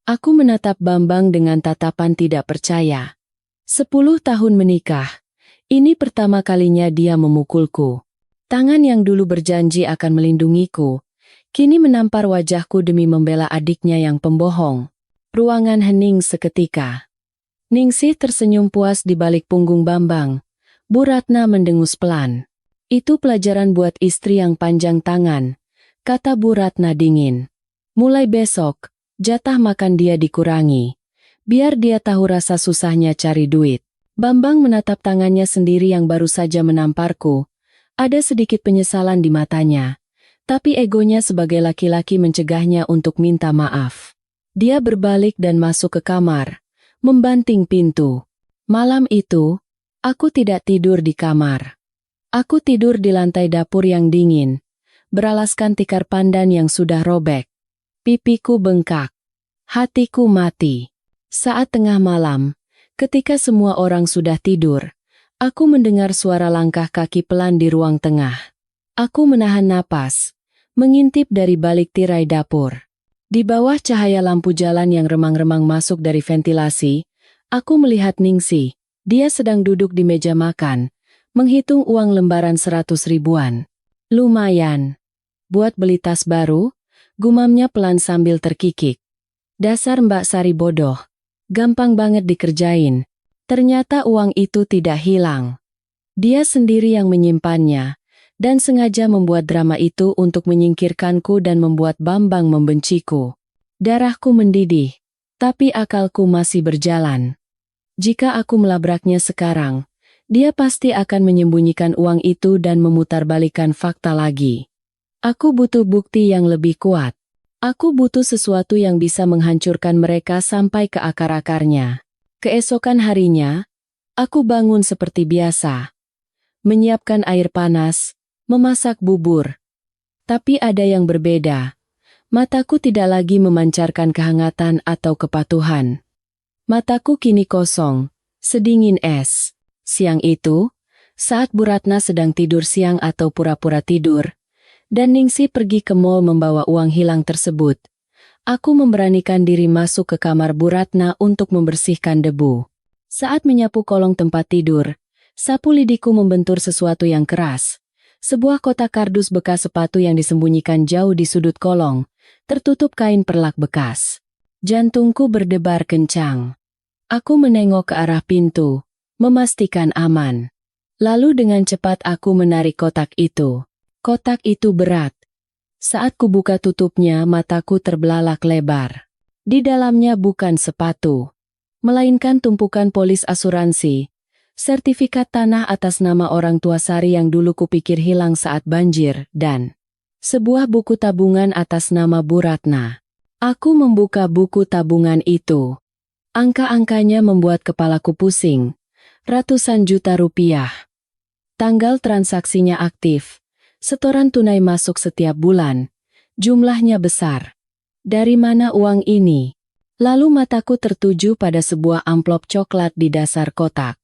Aku menatap Bambang dengan tatapan tidak percaya. 10 tahun menikah. Ini pertama kalinya dia memukulku. Tangan yang dulu berjanji akan melindungiku, kini menampar wajahku demi membela adiknya yang pembohong. Ruangan hening seketika. Ningsih tersenyum puas di balik punggung Bambang. Bu Ratna mendengus pelan. Itu pelajaran buat istri yang panjang tangan, kata Bu Ratna dingin. Mulai besok, jatah makan dia dikurangi. Biar dia tahu rasa susahnya cari duit. Bambang menatap tangannya sendiri yang baru saja menamparku. Ada sedikit penyesalan di matanya. Tapi egonya sebagai laki-laki mencegahnya untuk minta maaf. Dia berbalik dan masuk ke kamar, membanting pintu. Malam itu, aku tidak tidur di kamar. Aku tidur di lantai dapur yang dingin, beralaskan tikar pandan yang sudah robek. Pipiku bengkak. Hatiku mati. Saat tengah malam, ketika semua orang sudah tidur, aku mendengar suara langkah kaki pelan di ruang tengah. Aku menahan napas, mengintip dari balik tirai dapur. Di bawah cahaya lampu jalan yang remang-remang masuk dari ventilasi, aku melihat Ningsih. Dia sedang duduk di meja makan, menghitung uang lembaran 100 ribuan. Lumayan. Buat beli tas baru, gumamnya pelan sambil terkikik. Dasar Mbak Sari bodoh. Gampang banget dikerjain. Ternyata uang itu tidak hilang. Dia sendiri yang menyimpannya, dan sengaja membuat drama itu untuk menyingkirkanku dan membuat Bambang membenciku. Darahku mendidih, tapi akalku masih berjalan. Jika aku melabraknya sekarang, dia pasti akan menyembunyikan uang itu dan memutarbalikkan fakta lagi. Aku butuh bukti yang lebih kuat. Aku butuh sesuatu yang bisa menghancurkan mereka sampai ke akar-akarnya. Keesokan harinya, aku bangun seperti biasa. Menyiapkan air panas, memasak bubur. Tapi ada yang berbeda. Mataku tidak lagi memancarkan kehangatan atau kepatuhan. Mataku kini kosong, sedingin es. Siang itu, saat Bu Ratna sedang tidur siang atau pura-pura tidur, dan Ningsih pergi ke mall membawa uang hilang tersebut, aku memberanikan diri masuk ke kamar Bu Ratna untuk membersihkan debu. Saat menyapu kolong tempat tidur, sapu lidiku membentur sesuatu yang keras. Sebuah kotak kardus bekas sepatu yang disembunyikan jauh di sudut kolong, tertutup kain perlak bekas. Jantungku berdebar kencang. Aku menengok ke arah pintu, memastikan aman. Lalu dengan cepat aku menarik kotak itu. Kotak itu berat. Saat kubuka tutupnya, mataku terbelalak lebar. Di dalamnya bukan sepatu, melainkan tumpukan polis asuransi, sertifikat tanah atas nama orang tua Sari yang dulu kupikir hilang saat banjir, dan sebuah buku tabungan atas nama Bu Ratna. Aku membuka buku tabungan itu. Angka-angkanya membuat kepalaku pusing. Ratusan juta rupiah. Tanggal transaksinya aktif. Setoran tunai masuk setiap bulan. Jumlahnya besar. Dari mana uang ini? Lalu mataku tertuju pada sebuah amplop coklat di dasar kotak.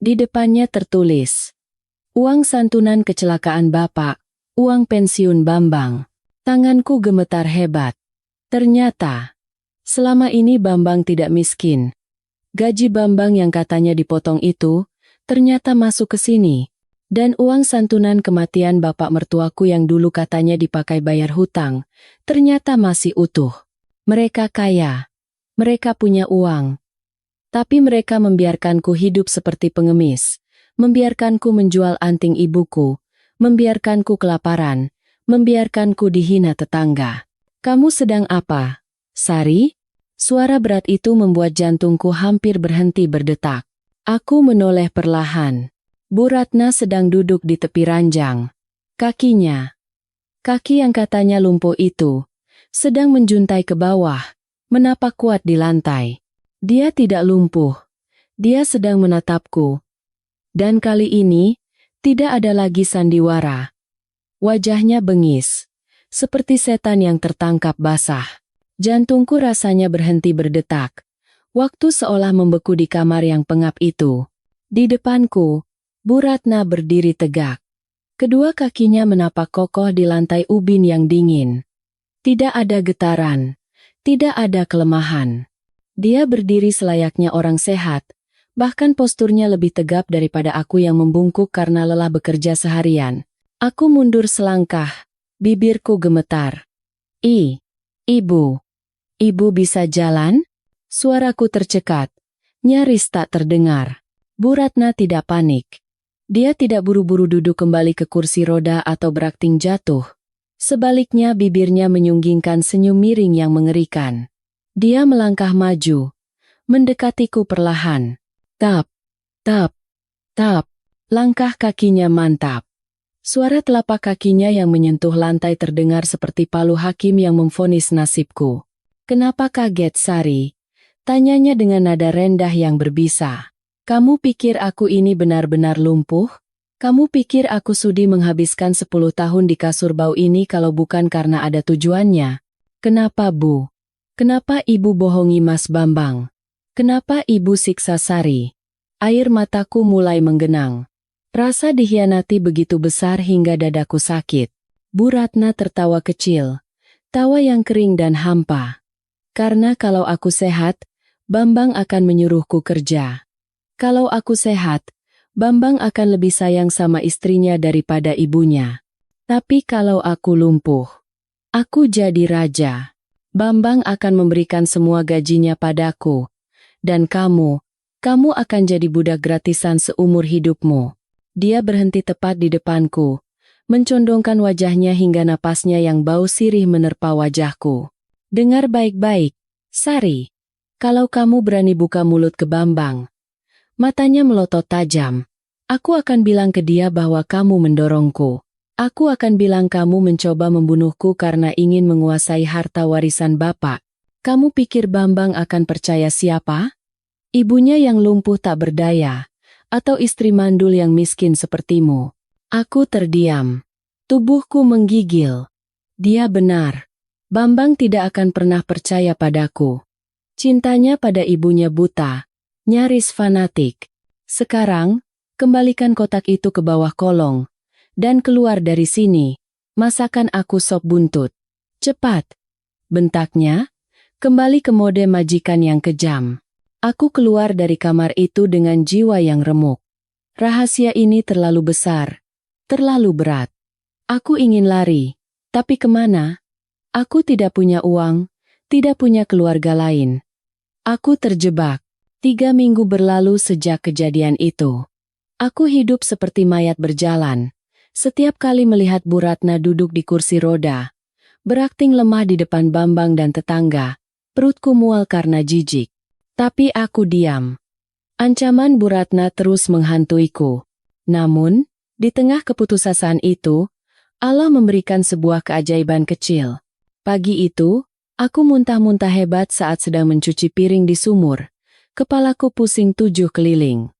Di depannya tertulis, uang santunan kecelakaan Bapak, uang pensiun Bambang. Tanganku gemetar hebat. Ternyata, selama ini Bambang tidak miskin. Gaji Bambang yang katanya dipotong itu, ternyata masuk ke sini. Dan uang santunan kematian bapak mertuaku yang dulu katanya dipakai bayar hutang, ternyata masih utuh. Mereka kaya. Mereka punya uang. Tapi mereka membiarkanku hidup seperti pengemis. Membiarkanku menjual anting ibuku. Membiarkanku kelaparan. Membiarkanku dihina tetangga. Kamu sedang apa, Sari? Suara berat itu membuat jantungku hampir berhenti berdetak. Aku menoleh perlahan. Bu Ratna sedang duduk di tepi ranjang. Kakinya, kaki yang katanya lumpuh itu, sedang menjuntai ke bawah, menapak kuat di lantai. Dia tidak lumpuh. Dia sedang menatapku. Dan kali ini, tidak ada lagi sandiwara. Wajahnya bengis, seperti setan yang tertangkap basah. Jantungku rasanya berhenti berdetak. Waktu seolah membeku di kamar yang pengap itu. Di depanku, Bu Ratna berdiri tegak. Kedua kakinya menapak kokoh di lantai ubin yang dingin. Tidak ada getaran, tidak ada kelemahan. Dia berdiri selayaknya orang sehat, bahkan posturnya lebih tegap daripada aku yang membungkuk karena lelah bekerja seharian. Aku mundur selangkah, bibirku gemetar. Ibu. Ibu bisa jalan? Suaraku tercekat, nyaris tak terdengar. Bu Ratna tidak panik. Dia tidak buru-buru duduk kembali ke kursi roda atau berakting jatuh. Sebaliknya bibirnya menyunggingkan senyum miring yang mengerikan. Dia melangkah maju, mendekatiku perlahan. Tap, tap, tap. Langkah kakinya mantap. Suara telapak kakinya yang menyentuh lantai terdengar seperti palu hakim yang memvonis nasibku. Kenapa kaget, Sari? Tanyanya dengan nada rendah yang berbisa. Kamu pikir aku ini benar-benar lumpuh? Kamu pikir aku sudi menghabiskan 10 tahun di kasur bau ini kalau bukan karena ada tujuannya? Kenapa, Bu? Kenapa Ibu bohongi Mas Bambang? Kenapa Ibu siksa Sari? Air mataku mulai menggenang. Rasa dikhianati begitu besar hingga dadaku sakit. Bu Ratna tertawa kecil. Tawa yang kering dan hampa. Karena kalau aku sehat, Bambang akan menyuruhku kerja. Kalau aku sehat, Bambang akan lebih sayang sama istrinya daripada ibunya. Tapi kalau aku lumpuh, aku jadi raja. Bambang akan memberikan semua gajinya padaku. Dan kamu akan jadi budak gratisan seumur hidupmu. Dia berhenti tepat di depanku, mencondongkan wajahnya hingga napasnya yang bau sirih menerpa wajahku. Dengar baik-baik, Sari. Kalau kamu berani buka mulut ke Bambang, matanya melotot tajam. Aku akan bilang ke dia bahwa kamu mendorongku. Aku akan bilang kamu mencoba membunuhku karena ingin menguasai harta warisan Bapak. Kamu pikir Bambang akan percaya siapa? Ibunya yang lumpuh tak berdaya, atau istri mandul yang miskin sepertimu? Aku terdiam. Tubuhku menggigil. Dia benar. Bambang tidak akan pernah percaya padaku. Cintanya pada ibunya buta, nyaris fanatik. Sekarang, kembalikan kotak itu ke bawah kolong, dan keluar dari sini. Masakan aku sop buntut. Cepat, bentaknya, kembali ke mode majikan yang kejam. Aku keluar dari kamar itu dengan jiwa yang remuk. Rahasia ini terlalu besar, terlalu berat. Aku ingin lari. Tapi kemana? Aku tidak punya uang, tidak punya keluarga lain. Aku terjebak. 3 minggu berlalu sejak kejadian itu. Aku hidup seperti mayat berjalan. Setiap kali melihat Bu Ratna duduk di kursi roda, berakting lemah di depan Bambang dan tetangga, perutku mual karena jijik. Tapi aku diam. Ancaman Bu Ratna terus menghantuiku. Namun, di tengah keputusasaan itu, Allah memberikan sebuah keajaiban kecil. Pagi itu, aku muntah-muntah hebat saat sedang mencuci piring di sumur. Kepalaku pusing 7 keliling.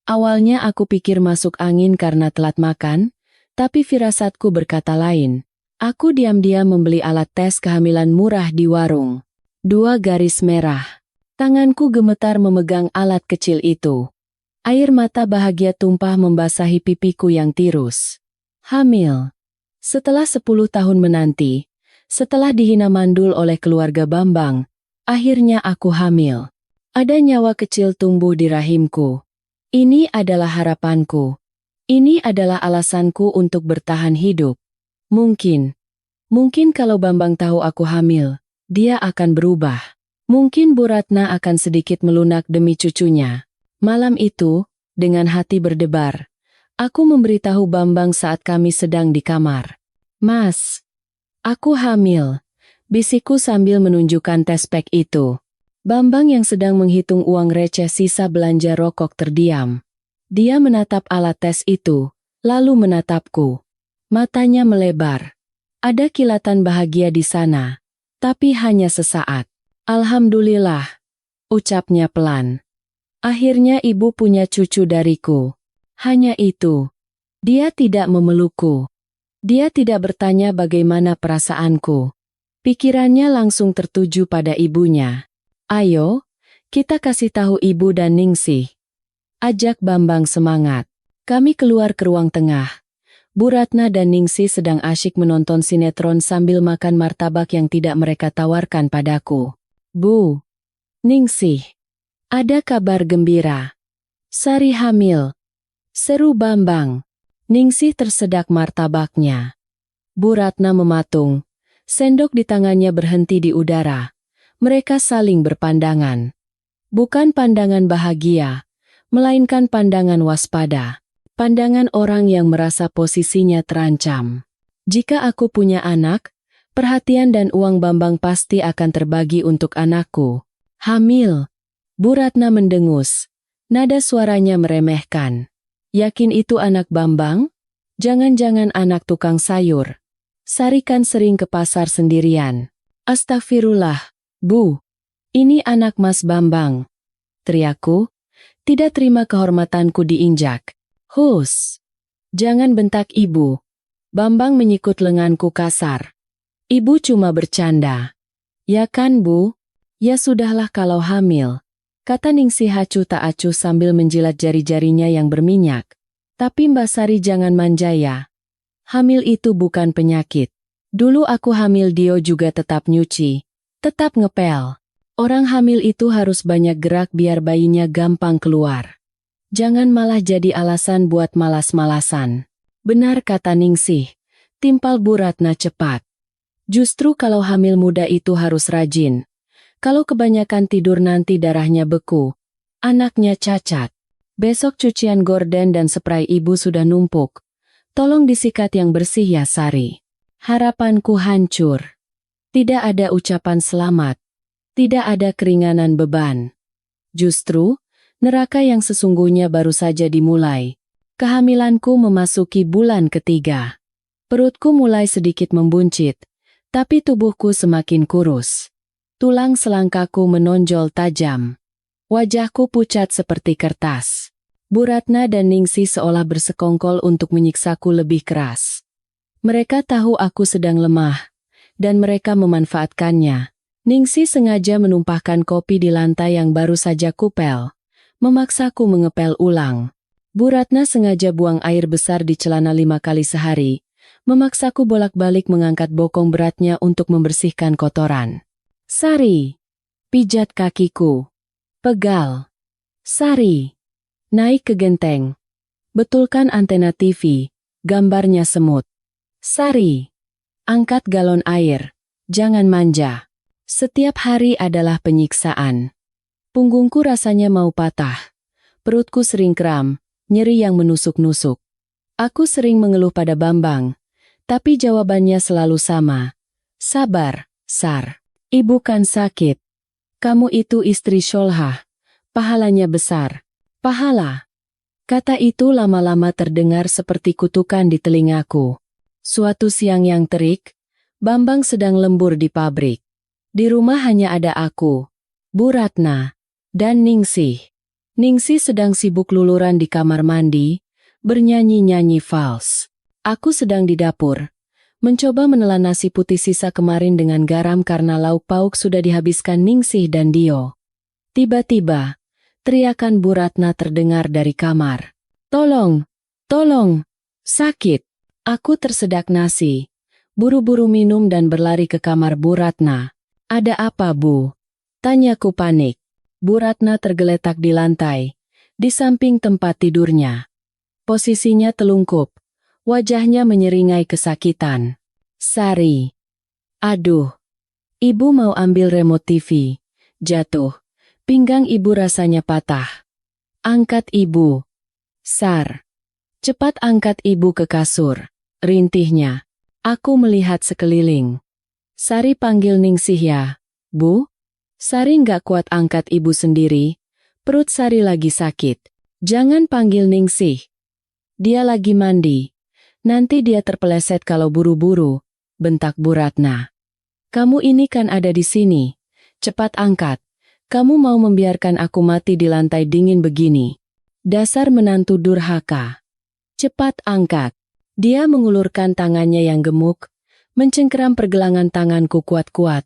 Awalnya aku pikir masuk angin karena telat makan, tapi firasatku berkata lain. Aku diam-diam membeli alat tes kehamilan murah di warung. 2 garis merah. Tanganku gemetar memegang alat kecil itu. Air mata bahagia tumpah membasahi pipiku yang tirus. Hamil. Setelah 10 tahun menanti, setelah dihina mandul oleh keluarga Bambang, akhirnya aku hamil. Ada nyawa kecil tumbuh di rahimku. Ini adalah harapanku. Ini adalah alasanku untuk bertahan hidup. Mungkin kalau Bambang tahu aku hamil, dia akan berubah. Mungkin Bu Ratna akan sedikit melunak demi cucunya. Malam itu, dengan hati berdebar, aku memberitahu Bambang saat kami sedang di kamar. Mas, aku hamil, bisikku sambil menunjukkan tespek itu. Bambang yang sedang menghitung uang receh sisa belanja rokok terdiam. Dia menatap alat tes itu, lalu menatapku. Matanya melebar. Ada kilatan bahagia di sana, tapi hanya sesaat. Alhamdulillah, ucapnya pelan. Akhirnya ibu punya cucu dariku. Hanya itu. Dia tidak memelukku. Dia tidak bertanya bagaimana perasaanku. Pikirannya langsung tertuju pada ibunya. Ayo, kita kasih tahu ibu dan Ningsih. Ajak Bambang semangat. Kami keluar ke ruang tengah. Bu Ratna dan Ningsih sedang asyik menonton sinetron sambil makan martabak yang tidak mereka tawarkan padaku. Bu, Ningsih, ada kabar gembira. Sari hamil. Seru Bambang. Ningsih tersedak martabaknya. Bu Ratna mematung. Sendok di tangannya berhenti di udara. Mereka saling berpandangan. Bukan pandangan bahagia, melainkan pandangan waspada. Pandangan orang yang merasa posisinya terancam. Jika aku punya anak, perhatian dan uang Bambang pasti akan terbagi untuk anakku. Hamil. Bu Ratna mendengus. Nada suaranya meremehkan. Yakin itu anak Bambang? Jangan-jangan anak tukang sayur. Sari kan sering ke pasar sendirian. Astagfirullah, Bu. Ini anak Mas Bambang. Teriakku, tidak terima kehormatanku diinjak. Hus. Jangan bentak ibu. Bambang menyikut lenganku kasar. Ibu cuma bercanda. Ya kan, Bu? Ya sudahlah kalau hamil, kata Ningsih acuh tak acuh sambil menjilat jari-jarinya yang berminyak. Tapi Mbak Sari jangan manja ya. Hamil itu bukan penyakit. Dulu aku hamil Dio juga tetap nyuci, tetap ngepel. Orang hamil itu harus banyak gerak biar bayinya gampang keluar. Jangan malah jadi alasan buat malas-malasan. Benar kata Ningsih, timpal Bu Ratna cepat. Justru kalau hamil muda itu harus rajin. Kalau kebanyakan tidur nanti darahnya beku. Anaknya cacat. Besok cucian gorden dan spray ibu sudah numpuk. Tolong disikat yang bersih ya Sari. Harapanku hancur. Tidak ada ucapan selamat. Tidak ada keringanan beban. Justru, neraka yang sesungguhnya baru saja dimulai. Kehamilanku memasuki bulan ketiga. Perutku mulai sedikit membuncit, tapi tubuhku semakin kurus. Tulang selangkaku menonjol tajam. Wajahku pucat seperti kertas. Bu Ratna dan Ningsih seolah bersekongkol untuk menyiksaku lebih keras. Mereka tahu aku sedang lemah, dan mereka memanfaatkannya. Ningsih sengaja menumpahkan kopi di lantai yang baru saja kupel, memaksaku mengepel ulang. Bu Ratna sengaja buang air besar di celana 5 kali sehari, memaksaku bolak-balik mengangkat bokong beratnya untuk membersihkan kotoran. Sari, pijat kakiku. Pegal. Sari, naik ke genteng. Betulkan antena TV, gambarnya semut. Sari, angkat galon air. Jangan manja. Setiap hari adalah penyiksaan. Punggungku rasanya mau patah. Perutku sering kram, nyeri yang menusuk-nusuk. Aku sering mengeluh pada Bambang, tapi jawabannya selalu sama. Sabar, Sar. Ibu kan sakit. Kamu itu istri Sholhah. Pahalanya besar. Pahala. Kata itu lama-lama terdengar seperti kutukan di telingaku. Suatu siang yang terik, Bambang sedang lembur di pabrik. Di rumah hanya ada aku, Bu Ratna, dan Ningsih. Ningsih sedang sibuk luluran di kamar mandi, bernyanyi-nyanyi vals. Aku sedang di dapur, mencoba menelan nasi putih sisa kemarin dengan garam karena lauk pauk sudah dihabiskan Ningsih dan Dio. Tiba-tiba, teriakan Bu Ratna terdengar dari kamar. Tolong, tolong, sakit. Aku tersedak nasi, buru-buru minum dan berlari ke kamar Bu Ratna. Ada apa, Bu? Tanyaku panik. Bu Ratna tergeletak di lantai, di samping tempat tidurnya. Posisinya telungkup, wajahnya menyeringai kesakitan. Sari. Aduh. Ibu mau ambil remote TV. Jatuh. Pinggang ibu rasanya patah. Angkat ibu. Sar. Cepat angkat ibu ke kasur. Rintihnya. Aku melihat sekeliling. Sari panggil Ningsih ya. Bu? Sari nggak kuat angkat ibu sendiri. Perut Sari lagi sakit. Jangan panggil Ningsih. Dia lagi mandi. Nanti dia terpeleset kalau buru-buru. Bentak Bu Ratna. Kamu ini kan ada di sini. Cepat angkat. Kamu mau membiarkan aku mati di lantai dingin begini. Dasar menantu durhaka. Cepat angkat. Dia mengulurkan tangannya yang gemuk, mencengkeram pergelangan tanganku kuat-kuat.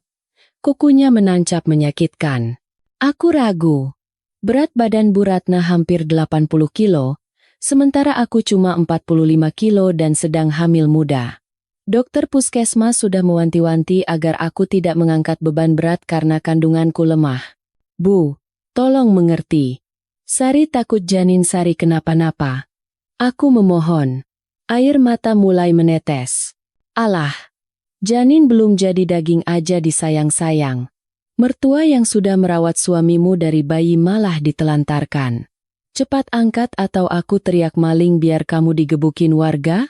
Kukunya menancap menyakitkan. Aku ragu. Berat badan Bu Ratna hampir 80 kilo, sementara aku cuma 45 kilo dan sedang hamil muda. Dokter puskesmas sudah mewanti-wanti agar aku tidak mengangkat beban berat karena kandunganku lemah. Bu, tolong mengerti. Sari takut janin Sari kenapa-napa. Aku memohon. Air mata mulai menetes. Alah, janin belum jadi daging aja disayang-sayang. Mertua yang sudah merawat suamimu dari bayi malah ditelantarkan. Cepat angkat atau aku teriak maling biar kamu digebukin warga?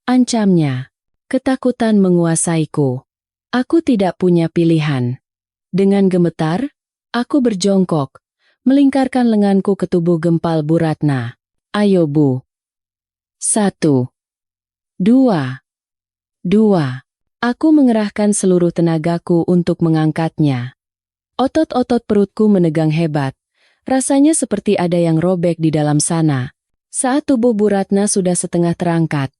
Ancamnya. Ketakutan menguasaiku. Aku tidak punya pilihan. Dengan gemetar, aku berjongkok, melingkarkan lenganku ke tubuh gempal Bu Ratna. Ayo Bu. 1, 2, 2. Aku mengerahkan seluruh tenagaku untuk mengangkatnya. Otot-otot perutku menegang hebat. Rasanya seperti ada yang robek di dalam sana. Saat tubuh Bu Ratna sudah setengah terangkat,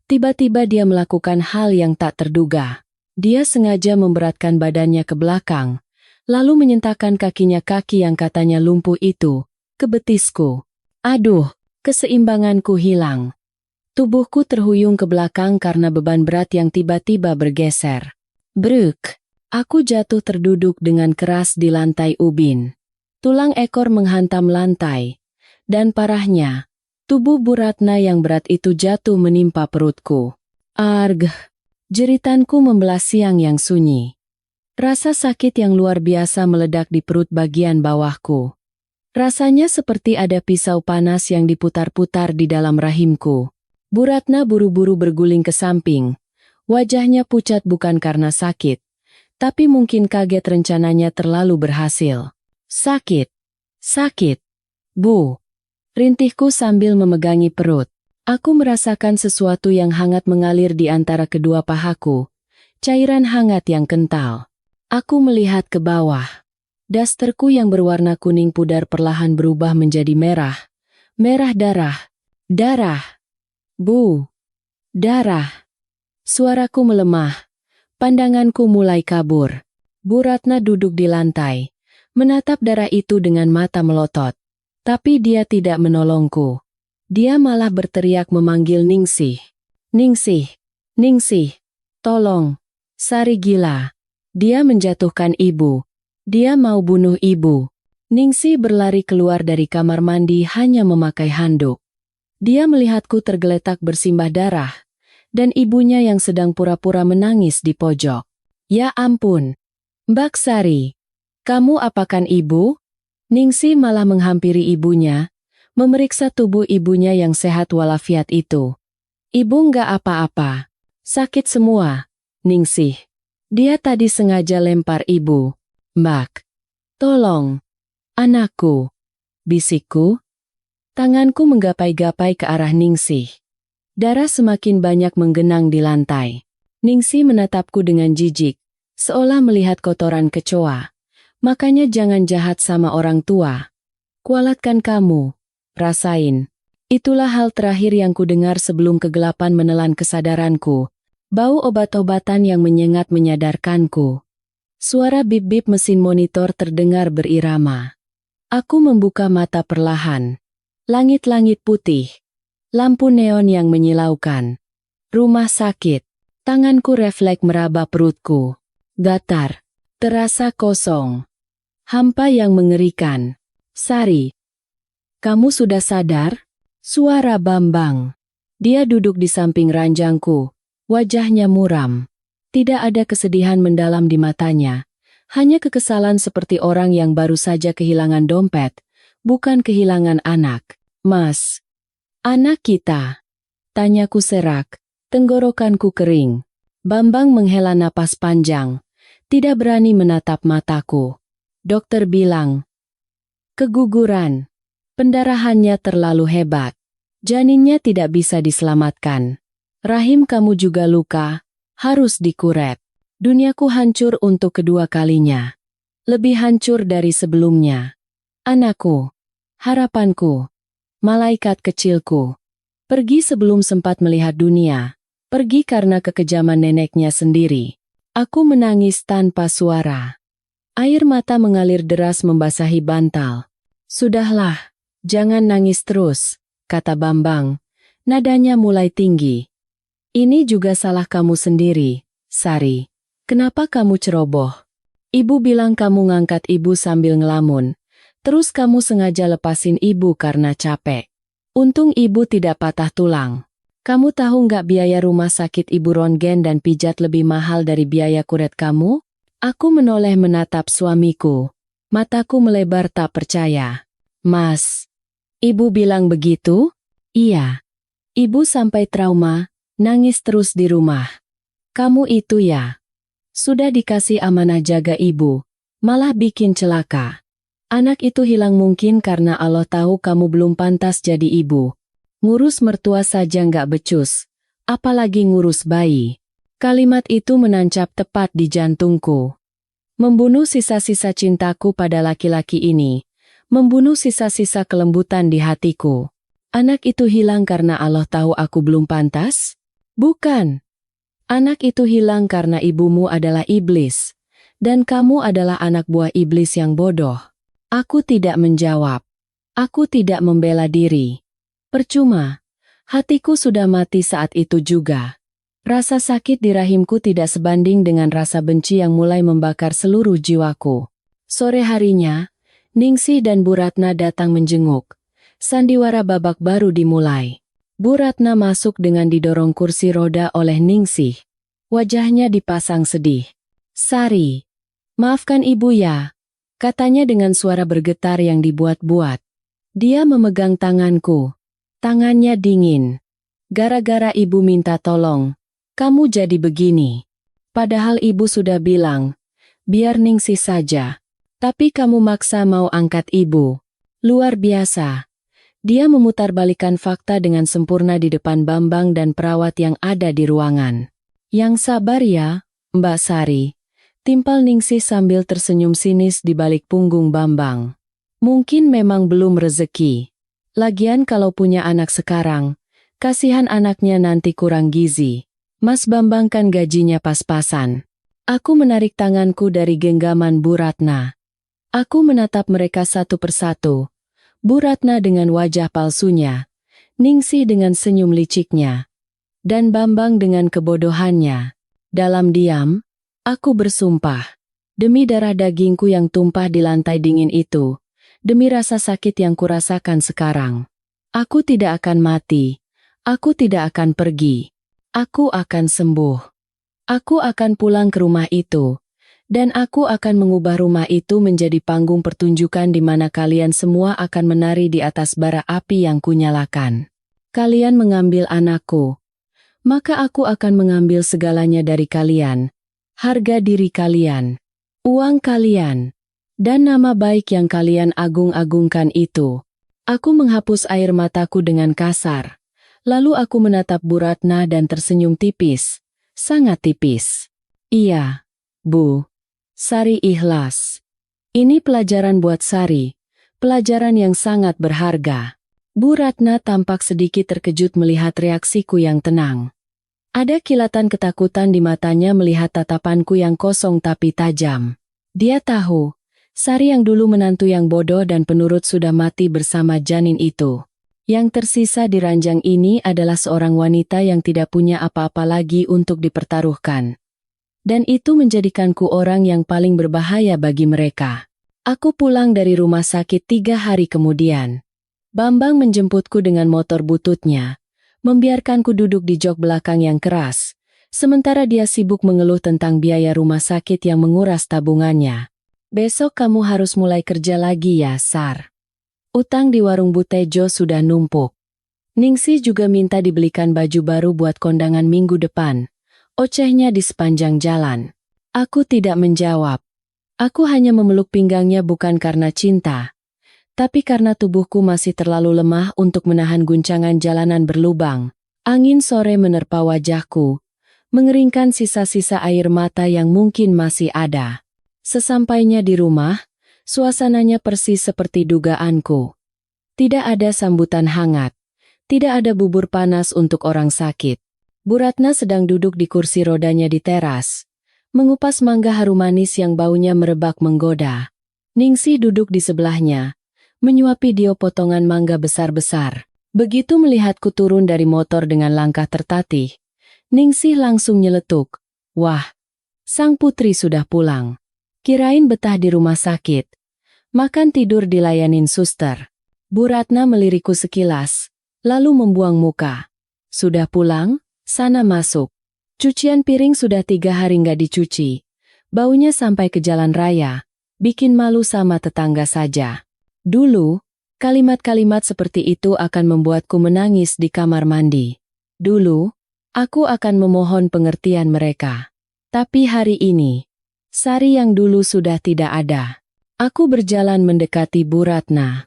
tiba-tiba dia melakukan hal yang tak terduga. Dia sengaja memberatkan badannya ke belakang, lalu menyentakkan kakinya kaki yang katanya lumpuh itu, ke betisku. Aduh, keseimbanganku hilang. Tubuhku terhuyung ke belakang karena beban berat yang tiba-tiba bergeser. Bruk! Aku jatuh terduduk dengan keras di lantai ubin. Tulang ekor menghantam lantai. Dan parahnya, tubuh Bu Ratna yang berat itu jatuh menimpa perutku. Arg! Jeritanku membelah siang yang sunyi. Rasa sakit yang luar biasa meledak di perut bagian bawahku. Rasanya seperti ada pisau panas yang diputar-putar di dalam rahimku. Bu Ratna buru-buru berguling ke samping. Wajahnya pucat bukan karena sakit, tapi mungkin kaget rencananya terlalu berhasil. Sakit. Sakit. Bu. Rintihku sambil memegangi perut. Aku merasakan sesuatu yang hangat mengalir di antara kedua pahaku. Cairan hangat yang kental. Aku melihat ke bawah. Dasterku yang berwarna kuning pudar perlahan berubah menjadi merah. Merah darah. Darah. Bu. Darah. Suaraku melemah. Pandanganku mulai kabur. Bu Ratna duduk di lantai, menatap darah itu dengan mata melotot. Tapi dia tidak menolongku. Dia malah berteriak memanggil Ningsih. Ningsih. Ningsih. Tolong. Sari gila. Dia menjatuhkan ibu. Dia mau bunuh ibu. Ningsih berlari keluar dari kamar mandi hanya memakai handuk. Dia melihatku tergeletak bersimbah darah, dan ibunya yang sedang pura-pura menangis di pojok. Ya ampun, Mbak Sari, kamu apakan ibu? Ningsih malah menghampiri ibunya, memeriksa tubuh ibunya yang sehat walafiat itu. Ibu nggak apa-apa, sakit semua, Ningsih. Dia tadi sengaja lempar ibu. Mbak, tolong, anakku, bisikku. Tanganku menggapai-gapai ke arah Ningsih. Darah semakin banyak menggenang di lantai. Ningsih menatapku dengan jijik, seolah melihat kotoran kecoa. Makanya jangan jahat sama orang tua. Kualatkan kamu, rasain. Itulah hal terakhir yang kudengar sebelum kegelapan menelan kesadaranku. Bau obat-obatan yang menyengat menyadarkanku. Suara bip-bip mesin monitor terdengar berirama. Aku membuka mata perlahan. Langit-langit putih. Lampu neon yang menyilaukan. Rumah sakit. Tanganku refleks meraba perutku. Gatar. Terasa kosong. Hampa yang mengerikan. Sari, kamu sudah sadar? Suara Bambang. Dia duduk di samping ranjangku. Wajahnya muram. Tidak ada kesedihan mendalam di matanya. Hanya kekesalan seperti orang yang baru saja kehilangan dompet. Bukan kehilangan anak. Mas. Anak kita. Tanyaku serak. Tenggorokanku kering. Bambang menghela napas panjang. Tidak berani menatap mataku. Dokter bilang, keguguran. Pendarahannya terlalu hebat. Janinnya tidak bisa diselamatkan. Rahim kamu juga luka, harus dikuret. Duniaku hancur untuk kedua kalinya. Lebih hancur dari sebelumnya. Anakku, harapanku, malaikat kecilku. Pergi sebelum sempat melihat dunia. Pergi karena kekejaman neneknya sendiri. Aku menangis tanpa suara. Air mata mengalir deras membasahi bantal. Sudahlah, jangan nangis terus, kata Bambang. Nadanya mulai tinggi. Ini juga salah kamu sendiri, Sari. Kenapa kamu ceroboh? Ibu bilang kamu ngangkat ibu sambil ngelamun. Terus kamu sengaja lepasin ibu karena capek. Untung ibu tidak patah tulang. Kamu tahu nggak biaya rumah sakit ibu rongen dan pijat lebih mahal dari biaya kuret kamu? Aku menoleh menatap suamiku. Mataku melebar tak percaya. Mas, ibu bilang begitu? Iya. Ibu sampai trauma, nangis terus di rumah. Kamu itu ya. Sudah dikasih amanah jaga ibu, malah bikin celaka. Anak itu hilang mungkin karena Allah tahu kamu belum pantas jadi ibu. Ngurus mertua saja nggak becus, apalagi ngurus bayi. Kalimat itu menancap tepat di jantungku. Membunuh sisa-sisa cintaku pada laki-laki ini. Membunuh sisa-sisa kelembutan di hatiku. Anak itu hilang karena Allah tahu aku belum pantas? Bukan. Anak itu hilang karena ibumu adalah iblis. Dan kamu adalah anak buah iblis yang bodoh. Aku tidak menjawab. Aku tidak membela diri. Percuma. Hatiku sudah mati saat itu juga. Rasa sakit di rahimku tidak sebanding dengan rasa benci yang mulai membakar seluruh jiwaku. Sore harinya, Ningsih dan Bu Ratna datang menjenguk. Sandiwara babak baru dimulai. Bu Ratna masuk dengan didorong kursi roda oleh Ningsih. Wajahnya dipasang sedih. Sari, maafkan ibu ya, katanya dengan suara bergetar yang dibuat-buat. Dia memegang tanganku. Tangannya dingin. Gara-gara ibu minta tolong. Kamu jadi begini. Padahal ibu sudah bilang, biar Ningsih saja. Tapi kamu maksa mau angkat ibu. Luar biasa. Dia memutarbalikkan fakta dengan sempurna di depan Bambang dan perawat yang ada di ruangan. Yang sabar ya, Mbak Sari. Timpal Ningsih sambil tersenyum sinis di balik punggung Bambang. Mungkin memang belum rezeki. Lagian kalau punya anak sekarang, kasihan anaknya nanti kurang gizi. Mas Bambang kan gajinya pas-pasan. Aku menarik tanganku dari genggaman Bu Ratna. Aku menatap mereka satu persatu. Bu Ratna dengan wajah palsunya. Ningsih dengan senyum liciknya. Dan Bambang dengan kebodohannya. Dalam diam, aku bersumpah. Demi darah dagingku yang tumpah di lantai dingin itu. Demi rasa sakit yang kurasakan sekarang. Aku tidak akan mati. Aku tidak akan pergi. Aku akan sembuh. Aku akan pulang ke rumah itu. Dan aku akan mengubah rumah itu menjadi panggung pertunjukan di mana kalian semua akan menari di atas bara api yang kunyalakan. Kalian mengambil anakku. Maka aku akan mengambil segalanya dari kalian. Harga diri kalian. Uang kalian. Dan nama baik yang kalian agung-agungkan itu. Aku menghapus air mataku dengan kasar. Lalu aku menatap Bu Ratna dan tersenyum tipis. Sangat tipis. Iya, Bu. Sari ikhlas. Ini pelajaran buat Sari. Pelajaran yang sangat berharga. Bu Ratna tampak sedikit terkejut melihat reaksiku yang tenang. Ada kilatan ketakutan di matanya melihat tatapanku yang kosong tapi tajam. Dia tahu, Sari yang dulu menantu yang bodoh dan penurut sudah mati bersama janin itu. Yang tersisa di ranjang ini adalah seorang wanita yang tidak punya apa-apa lagi untuk dipertaruhkan. Dan itu menjadikanku orang yang paling berbahaya bagi mereka. Aku pulang dari rumah sakit 3 hari kemudian. Bambang menjemputku dengan motor bututnya, membiarkanku duduk di jok belakang yang keras, sementara dia sibuk mengeluh tentang biaya rumah sakit yang menguras tabungannya. Besok kamu harus mulai kerja lagi ya, Sar. Utang di warung Bu Tejo sudah numpuk. Ningsih juga minta dibelikan baju baru buat kondangan minggu depan. Ocehnya di sepanjang jalan. Aku tidak menjawab. Aku hanya memeluk pinggangnya bukan karena cinta, tapi karena tubuhku masih terlalu lemah untuk menahan guncangan jalanan berlubang. Angin sore menerpa wajahku, mengeringkan sisa-sisa air mata yang mungkin masih ada. Sesampainya di rumah, suasananya persis seperti dugaanku. Tidak ada sambutan hangat, tidak ada bubur panas untuk orang sakit. Bu Ratna sedang duduk di kursi rodanya di teras, mengupas mangga harum manis yang baunya merebak menggoda. Ningsih duduk di sebelahnya, menyuapi dia potongan mangga besar-besar. Begitu melihatku turun dari motor dengan langkah tertatih, Ningsih langsung nyeletuk. Wah, sang putri sudah pulang. Kirain betah di rumah sakit. Makan tidur dilayanin suster. Bu Ratna melirikku sekilas, lalu membuang muka. Sudah pulang? Sana masuk. Cucian piring sudah 3 hari nggak dicuci. Baunya sampai ke jalan raya. Bikin malu sama tetangga saja. Dulu, kalimat-kalimat seperti itu akan membuatku menangis di kamar mandi. Dulu, aku akan memohon pengertian mereka. Tapi hari ini, Sari yang dulu sudah tidak ada. Aku berjalan mendekati Bu Ratna.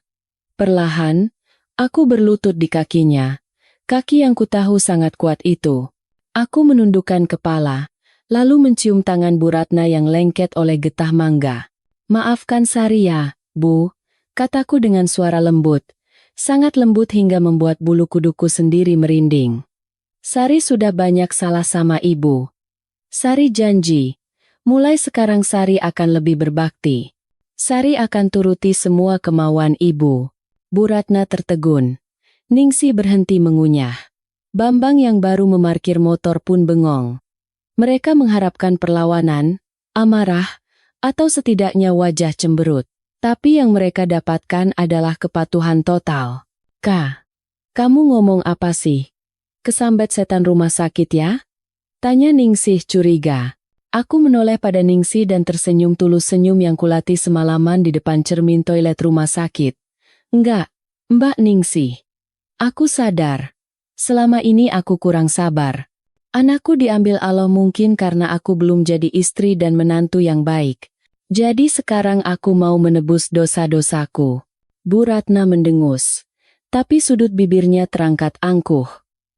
Perlahan, aku berlutut di kakinya. Kaki yang kutahu sangat kuat itu. Aku menundukkan kepala, lalu mencium tangan Bu Ratna yang lengket oleh getah mangga. Maafkan Sari ya, Bu, kataku dengan suara lembut. Sangat lembut hingga membuat bulu kuduku sendiri merinding. Sari sudah banyak salah sama ibu. Sari janji, mulai sekarang Sari akan lebih berbakti. Sari akan turuti semua kemauan ibu. Bu Ratna tertegun. Ningsih berhenti mengunyah. Bambang yang baru memarkir motor pun bengong. Mereka mengharapkan perlawanan, amarah, atau setidaknya wajah cemberut. Tapi yang mereka dapatkan adalah kepatuhan total. Kak, kamu ngomong apa sih? Kesambet setan rumah sakit ya? Tanya Ningsih curiga. Aku menoleh pada Ningsih dan tersenyum tulus, senyum yang kulatih semalaman di depan cermin toilet rumah sakit. Enggak, Mbak Ningsih. Aku sadar, selama ini aku kurang sabar. Anakku diambil Allah mungkin karena aku belum jadi istri dan menantu yang baik. Jadi sekarang aku mau menebus dosa-dosaku. Bu Ratna mendengus, tapi sudut bibirnya terangkat angkuh.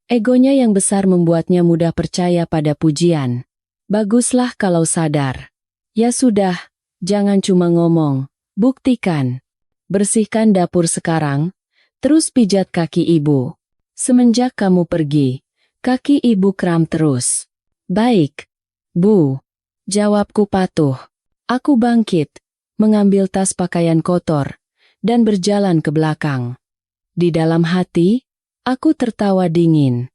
Egonya yang besar membuatnya mudah percaya pada pujian. Baguslah kalau sadar. Ya sudah, jangan cuma ngomong, buktikan. Bersihkan dapur sekarang. Terus pijat kaki ibu. Semenjak kamu pergi, kaki ibu kram terus. Baik, Bu. Jawabku patuh. Aku bangkit, mengambil tas pakaian kotor, dan berjalan ke belakang. Di dalam hati, aku tertawa dingin.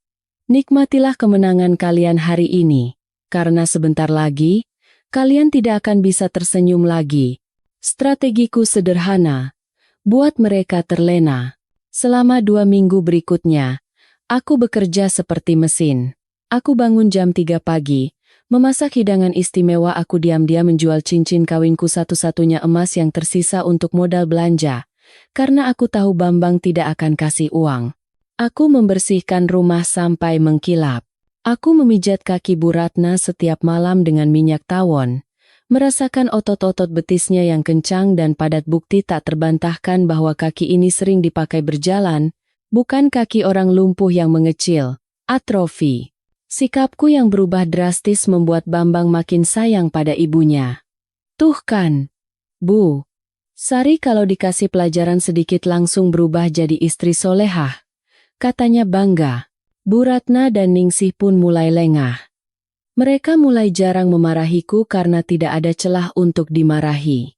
Nikmatilah kemenangan kalian hari ini, karena sebentar lagi, kalian tidak akan bisa tersenyum lagi. Strategiku sederhana, buat mereka terlena. Selama 2 minggu berikutnya, aku bekerja seperti mesin. Aku bangun jam 3 pagi, memasak hidangan istimewa. Aku diam-diam menjual cincin kawinku satu-satunya emas yang tersisa untuk modal belanja, karena aku tahu Bambang tidak akan kasih uang. Aku membersihkan rumah sampai mengkilap. Aku memijat kaki Bu Ratna setiap malam dengan minyak tawon, merasakan otot-otot betisnya yang kencang dan padat. Bukti tak terbantahkan bahwa kaki ini sering dipakai berjalan, bukan kaki orang lumpuh yang mengecil, atrofi. Sikapku yang berubah drastis membuat Bambang makin sayang pada ibunya. Tuh kan, Bu. Sari kalau dikasih pelajaran sedikit langsung berubah jadi istri solehah, katanya bangga. Bu Ratna dan Ningsih pun mulai lengah. Mereka mulai jarang memarahiku karena tidak ada celah untuk dimarahi.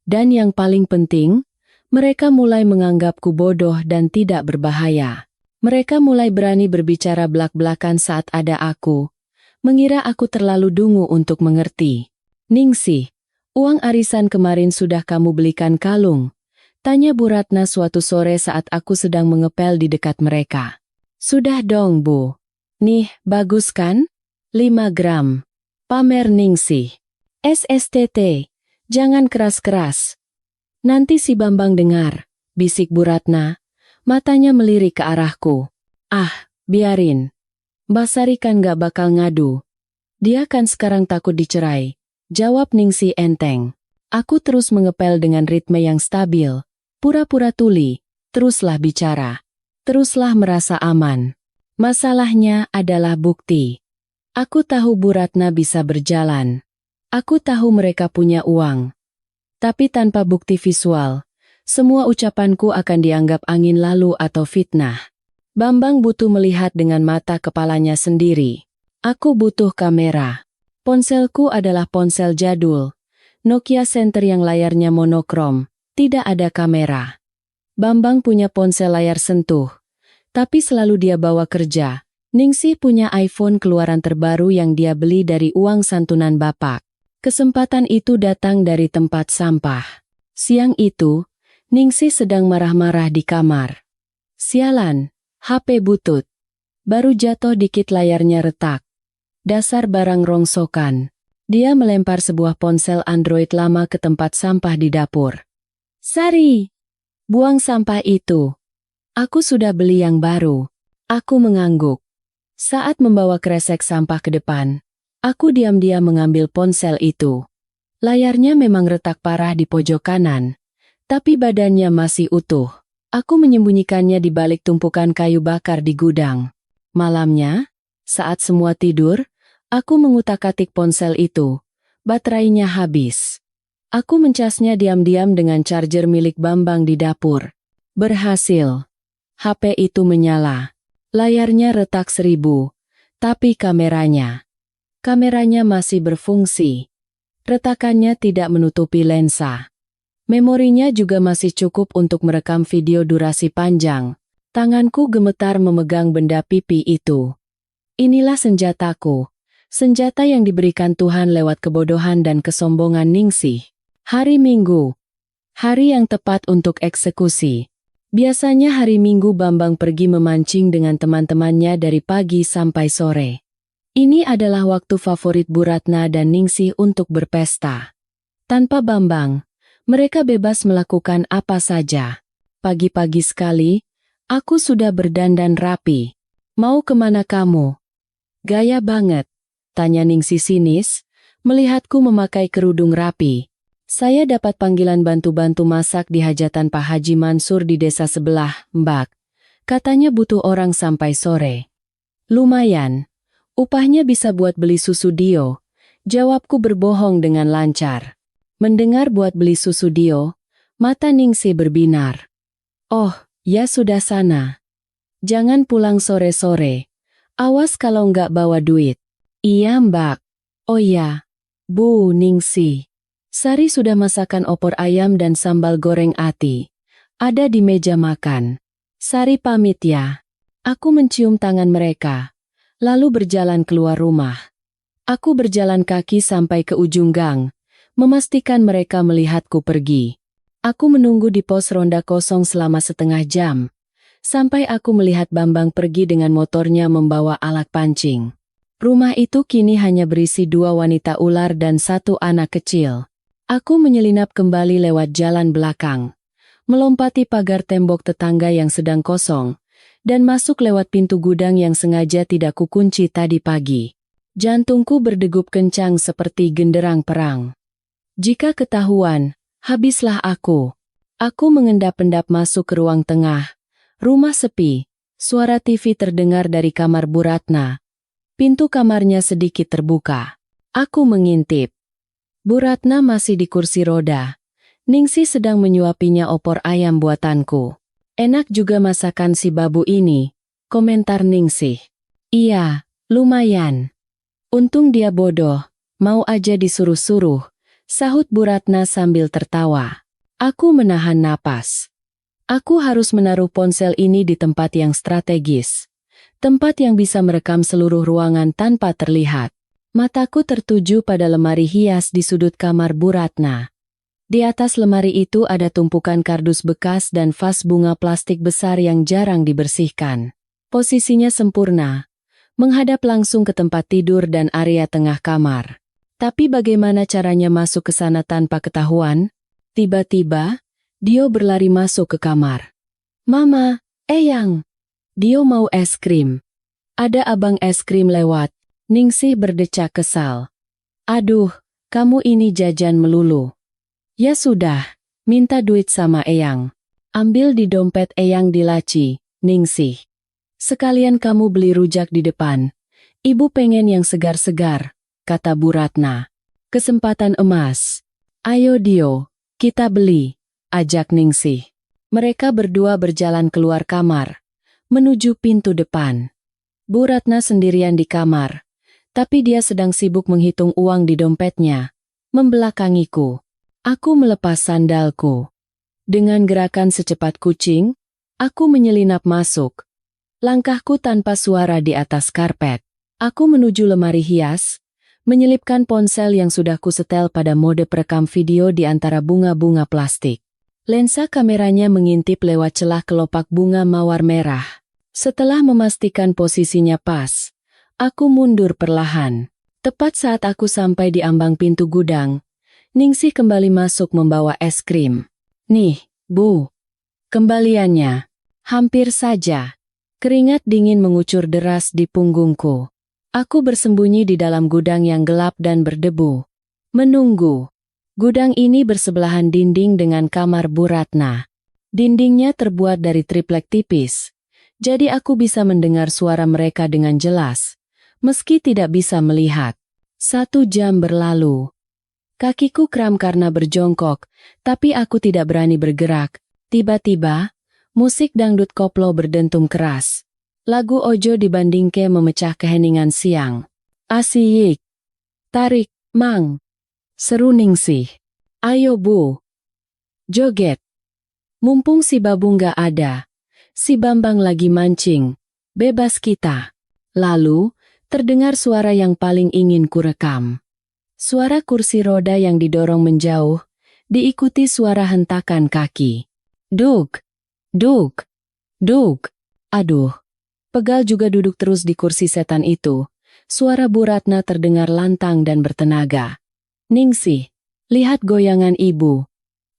Dan yang paling penting, mereka mulai menganggapku bodoh dan tidak berbahaya. Mereka mulai berani berbicara belak-belakan saat ada aku, mengira aku terlalu dungu untuk mengerti. Ningsih, uang arisan kemarin sudah kamu belikan kalung? Tanya Bu Ratna suatu sore saat aku sedang mengepel di dekat mereka. Sudah dong Bu. Nih, bagus kan? 5 gram. Pamer Ningsih. SSTT, jangan keras-keras. Nanti si Bambang dengar, bisik Bu Ratna. Matanya melirik ke arahku. Ah, biarin. Mbak Sari kan gak bakal ngadu. Dia kan sekarang takut dicerai, jawab Ningsih enteng. Aku terus mengepel dengan ritme yang stabil. Pura-pura tuli, teruslah bicara. Teruslah merasa aman. Masalahnya adalah bukti. Aku tahu Bu Ratna bisa berjalan. Aku tahu mereka punya uang. Tapi tanpa bukti visual, semua ucapanku akan dianggap angin lalu atau fitnah. Bambang butuh melihat dengan mata kepalanya sendiri. Aku butuh kamera. Ponselku adalah ponsel jadul. Nokia Center yang layarnya monokrom. Tidak ada kamera. Bambang punya ponsel layar sentuh. Tapi selalu dia bawa kerja. Ningsih punya iPhone keluaran terbaru yang dia beli dari uang santunan bapak. Kesempatan itu datang dari tempat sampah. Siang itu, Ningsih sedang marah-marah di kamar. Sialan, HP butut. Baru jatuh dikit layarnya retak. Dasar barang rongsokan. Dia melempar sebuah ponsel Android lama ke tempat sampah di dapur. Sari, buang sampah itu. Aku sudah beli yang baru. Aku mengangguk. Saat membawa kresek sampah ke depan, aku diam-diam mengambil ponsel itu. Layarnya memang retak parah di pojok kanan. Tapi badannya masih utuh. Aku menyembunyikannya di balik tumpukan kayu bakar di gudang. Malamnya, saat semua tidur, aku mengutak-atik ponsel itu. Baterainya habis. Aku mencasnya diam-diam dengan charger milik Bambang di dapur. Berhasil. HP itu menyala. Layarnya retak 1000. Tapi kameranya masih berfungsi. Retakannya tidak menutupi lensa. Memorinya juga masih cukup untuk merekam video durasi panjang. Tanganku gemetar memegang benda pipi itu. Inilah senjataku. Senjata yang diberikan Tuhan lewat kebodohan dan kesombongan Ningsih. Hari Minggu. Hari yang tepat untuk eksekusi. Biasanya hari Minggu Bambang pergi memancing dengan teman-temannya dari pagi sampai sore. Ini adalah waktu favorit Bu Ratna dan Ningsih untuk berpesta. Tanpa Bambang, mereka bebas melakukan apa saja. Pagi-pagi sekali, aku sudah berdandan rapi. Mau kemana kamu? Gaya banget, tanya Ningsih sinis, melihatku memakai kerudung rapi. Saya dapat panggilan bantu-bantu masak di hajatan Pak Haji Mansur di desa sebelah, Mbak. Katanya butuh orang sampai sore. Lumayan, upahnya bisa buat beli susu Dio. Jawabku berbohong dengan lancar. Mendengar buat beli susu Dio, mata Ningsih berbinar. Oh, ya sudah sana. Jangan pulang sore-sore. Awas kalau nggak bawa duit. Iya Mbak. Oh ya, Bu Ningsih. Sari sudah masakan opor ayam dan sambal goreng ati. Ada di meja makan. Sari pamit ya. Aku mencium tangan mereka, lalu berjalan keluar rumah. Aku berjalan kaki sampai ke ujung gang. Memastikan mereka melihatku pergi. Aku menunggu di pos ronda kosong selama setengah jam. Sampai aku melihat Bambang pergi dengan motornya membawa alat pancing. Rumah itu kini hanya berisi 2 wanita ular dan 1 anak kecil. Aku menyelinap kembali lewat jalan belakang, melompati pagar tembok tetangga yang sedang kosong, dan masuk lewat pintu gudang yang sengaja tidak kukunci tadi pagi. Jantungku berdegup kencang seperti genderang perang. Jika ketahuan, habislah aku. Aku mengendap-endap masuk ke ruang tengah. Rumah sepi, suara TV terdengar dari kamar Bu Ratna. Pintu kamarnya sedikit terbuka. Aku mengintip. Bu Ratna masih di kursi roda. Ningsih sedang menyuapinya opor ayam buatanku. Enak juga masakan si babu ini, komentar Ningsih. Iya, lumayan. Untung dia bodoh, mau aja disuruh-suruh, sahut Bu Ratna sambil tertawa. Aku menahan napas. Aku harus menaruh ponsel ini di tempat yang strategis. Tempat yang bisa merekam seluruh ruangan tanpa terlihat. Mataku tertuju pada lemari hias di sudut kamar Bu Ratna. Di atas lemari itu ada tumpukan kardus bekas dan vas bunga plastik besar yang jarang dibersihkan. Posisinya sempurna, menghadap langsung ke tempat tidur dan area tengah kamar. Tapi bagaimana caranya masuk ke sana tanpa ketahuan? Tiba-tiba, Dio berlari masuk ke kamar. Mama, Eyang. Dio mau es krim. Ada abang es krim lewat. Ningsih berdecak kesal. Aduh, kamu ini jajan melulu. Ya sudah, minta duit sama Eyang. Ambil di dompet Eyang di laci, Ningsih. Sekalian kamu beli rujak di depan. Ibu pengen yang segar-segar, kata Bu Ratna. Kesempatan emas. Ayo Dio, kita beli, ajak Ningsih. Mereka berdua berjalan keluar kamar, menuju pintu depan. Bu Ratna sendirian di kamar, tapi dia sedang sibuk menghitung uang di dompetnya. Membelakangiku. Aku melepas sandalku. Dengan gerakan secepat kucing, aku menyelinap masuk. Langkahku tanpa suara di atas karpet. Aku menuju lemari hias, menyelipkan ponsel yang sudah kusetel pada mode perekam video di antara bunga-bunga plastik. Lensa kameranya mengintip lewat celah kelopak bunga mawar merah. Setelah memastikan posisinya pas, aku mundur perlahan. Tepat saat aku sampai di ambang pintu gudang, Ningsih kembali masuk membawa es krim. Nih, Bu. Kembaliannya. Hampir saja. Keringat dingin mengucur deras di punggungku. Aku bersembunyi di dalam gudang yang gelap dan berdebu. Menunggu. Gudang ini bersebelahan dinding dengan kamar Bu Ratna. Dindingnya terbuat dari triplek tipis, jadi aku bisa mendengar suara mereka dengan jelas, meski tidak bisa melihat. 1 jam berlalu. Kakiku kram karena berjongkok, tapi aku tidak berani bergerak. Tiba-tiba, musik dangdut koplo berdentum keras. Lagu Ojo dibandingke memecah keheningan siang. Asyik. Tarik, Mang. Seru Ningsih. Ayo Bu. Joget. Mumpung si Babu nggak ada. Si Bambang lagi mancing. Bebas kita. Lalu, terdengar suara yang paling ingin kurekam. Suara kursi roda yang didorong menjauh, diikuti suara hentakan kaki. Duk. Duk. Duk. Aduh. Pegal juga duduk terus di kursi setan itu. Suara Bu Ratna terdengar lantang dan bertenaga. Ningsih, lihat goyangan ibu.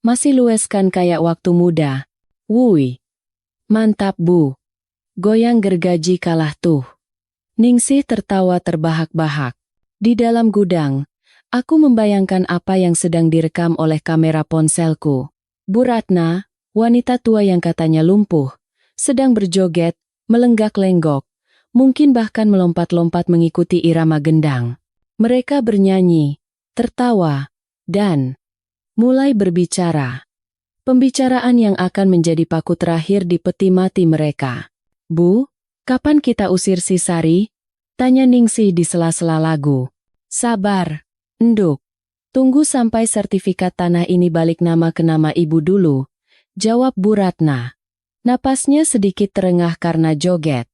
Masih lues kan kayak waktu muda. Wuih. Mantap Bu. Goyang gergaji kalah tuh. Ningsih tertawa terbahak-bahak. Di dalam gudang, aku membayangkan apa yang sedang direkam oleh kamera ponselku. Bu Ratna, wanita tua yang katanya lumpuh, sedang berjoget, melenggak-lenggok, mungkin bahkan melompat-lompat mengikuti irama gendang. Mereka bernyanyi, tertawa, dan mulai berbicara. Pembicaraan yang akan menjadi paku terakhir di peti mati mereka. Bu, kapan kita usir si Sari? Tanya Ningsih di sela-sela lagu. Sabar, Enduk. Tunggu sampai sertifikat tanah ini balik nama ke nama ibu dulu, jawab Bu Ratna. Napasnya sedikit terengah karena joget.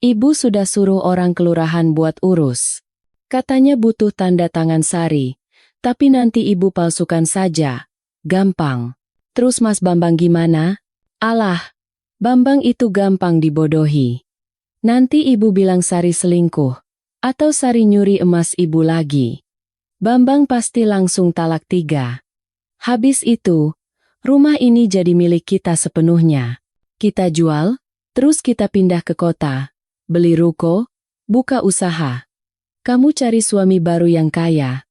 Ibu sudah suruh orang kelurahan buat urus. Katanya butuh tanda tangan Sari, tapi nanti ibu palsukan saja. Gampang. Terus Mas Bambang gimana? Alah, Bambang itu gampang dibodohi. Nanti ibu bilang Sari selingkuh. Atau Sari nyuri emas ibu lagi? Bambang pasti langsung talak 3. Habis itu, rumah ini jadi milik kita sepenuhnya. Kita jual, terus kita pindah ke kota, beli ruko, buka usaha. Kamu cari suami baru yang kaya.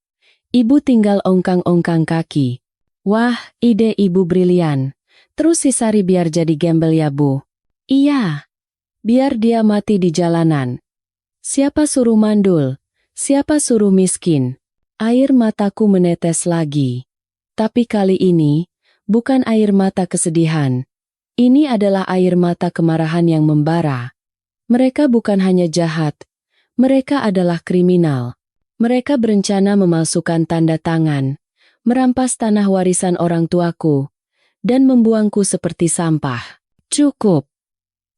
Ibu tinggal ongkang-ongkang kaki. Wah, ide ibu brilian. Terus si Sari biar jadi gembel ya bu? Iya. Biar dia mati di jalanan. Siapa suruh mandul? Siapa suruh miskin? Air mataku menetes lagi. Tapi kali ini, bukan air mata kesedihan. Ini adalah air mata kemarahan yang membara. Mereka bukan hanya jahat. Mereka adalah kriminal. Mereka berencana memalsukan tanda tangan, merampas tanah warisan orang tuaku, dan membuangku seperti sampah. Cukup.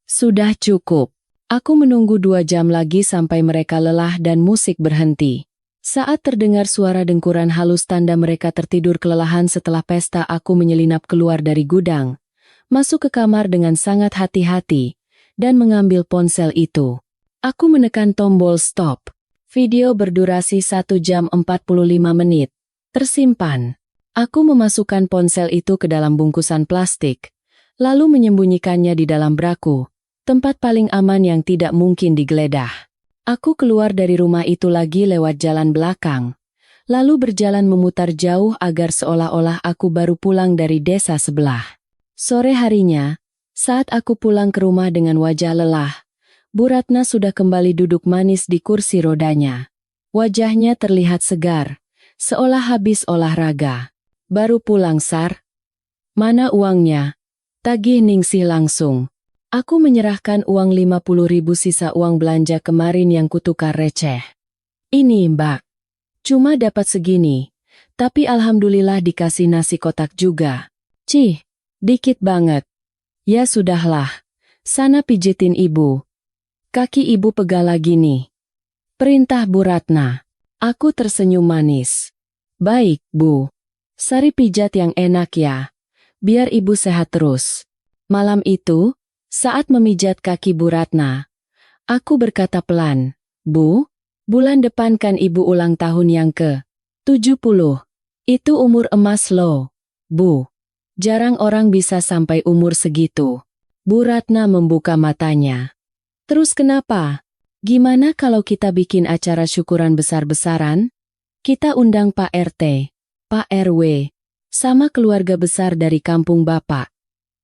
Sudah cukup. Aku menunggu 2 jam lagi sampai mereka lelah dan musik berhenti. Saat terdengar suara dengkuran halus tanda mereka tertidur kelelahan setelah pesta, aku menyelinap keluar dari gudang, masuk ke kamar dengan sangat hati-hati, dan mengambil ponsel itu. Aku menekan tombol stop. Video berdurasi 1 jam 45 menit. Tersimpan. Aku memasukkan ponsel itu ke dalam bungkusan plastik, lalu menyembunyikannya di dalam braku, tempat paling aman yang tidak mungkin digeledah. Aku keluar dari rumah itu lagi lewat jalan belakang, lalu berjalan memutar jauh agar seolah-olah aku baru pulang dari desa sebelah. Sore harinya, saat aku pulang ke rumah dengan wajah lelah, Bu Ratna sudah kembali duduk manis di kursi rodanya. Wajahnya terlihat segar, seolah habis olahraga. Baru pulang, Sar? Mana uangnya? Tagih Ningsih langsung. Aku menyerahkan uang 50.000 sisa uang belanja kemarin yang kutukar receh. Ini Mbak. Cuma dapat segini, tapi alhamdulillah dikasih nasi kotak juga. Cih, dikit banget. Ya sudahlah, sana pijitin ibu. Kaki ibu pegal lagi nih. Perintah Bu Ratna. Aku tersenyum manis. Baik, Bu. Sari pijat yang enak ya. Biar ibu sehat terus. Malam itu, saat memijat kaki Bu Ratna, aku berkata pelan, Bu, bulan depan kan ibu ulang tahun yang ke-70. Itu umur emas loh, Bu. Jarang orang bisa sampai umur segitu. Bu Ratna membuka matanya. Terus kenapa? Gimana kalau kita bikin acara syukuran besar-besaran? Kita undang Pak RT, Pak RW, sama keluarga besar dari kampung Bapak.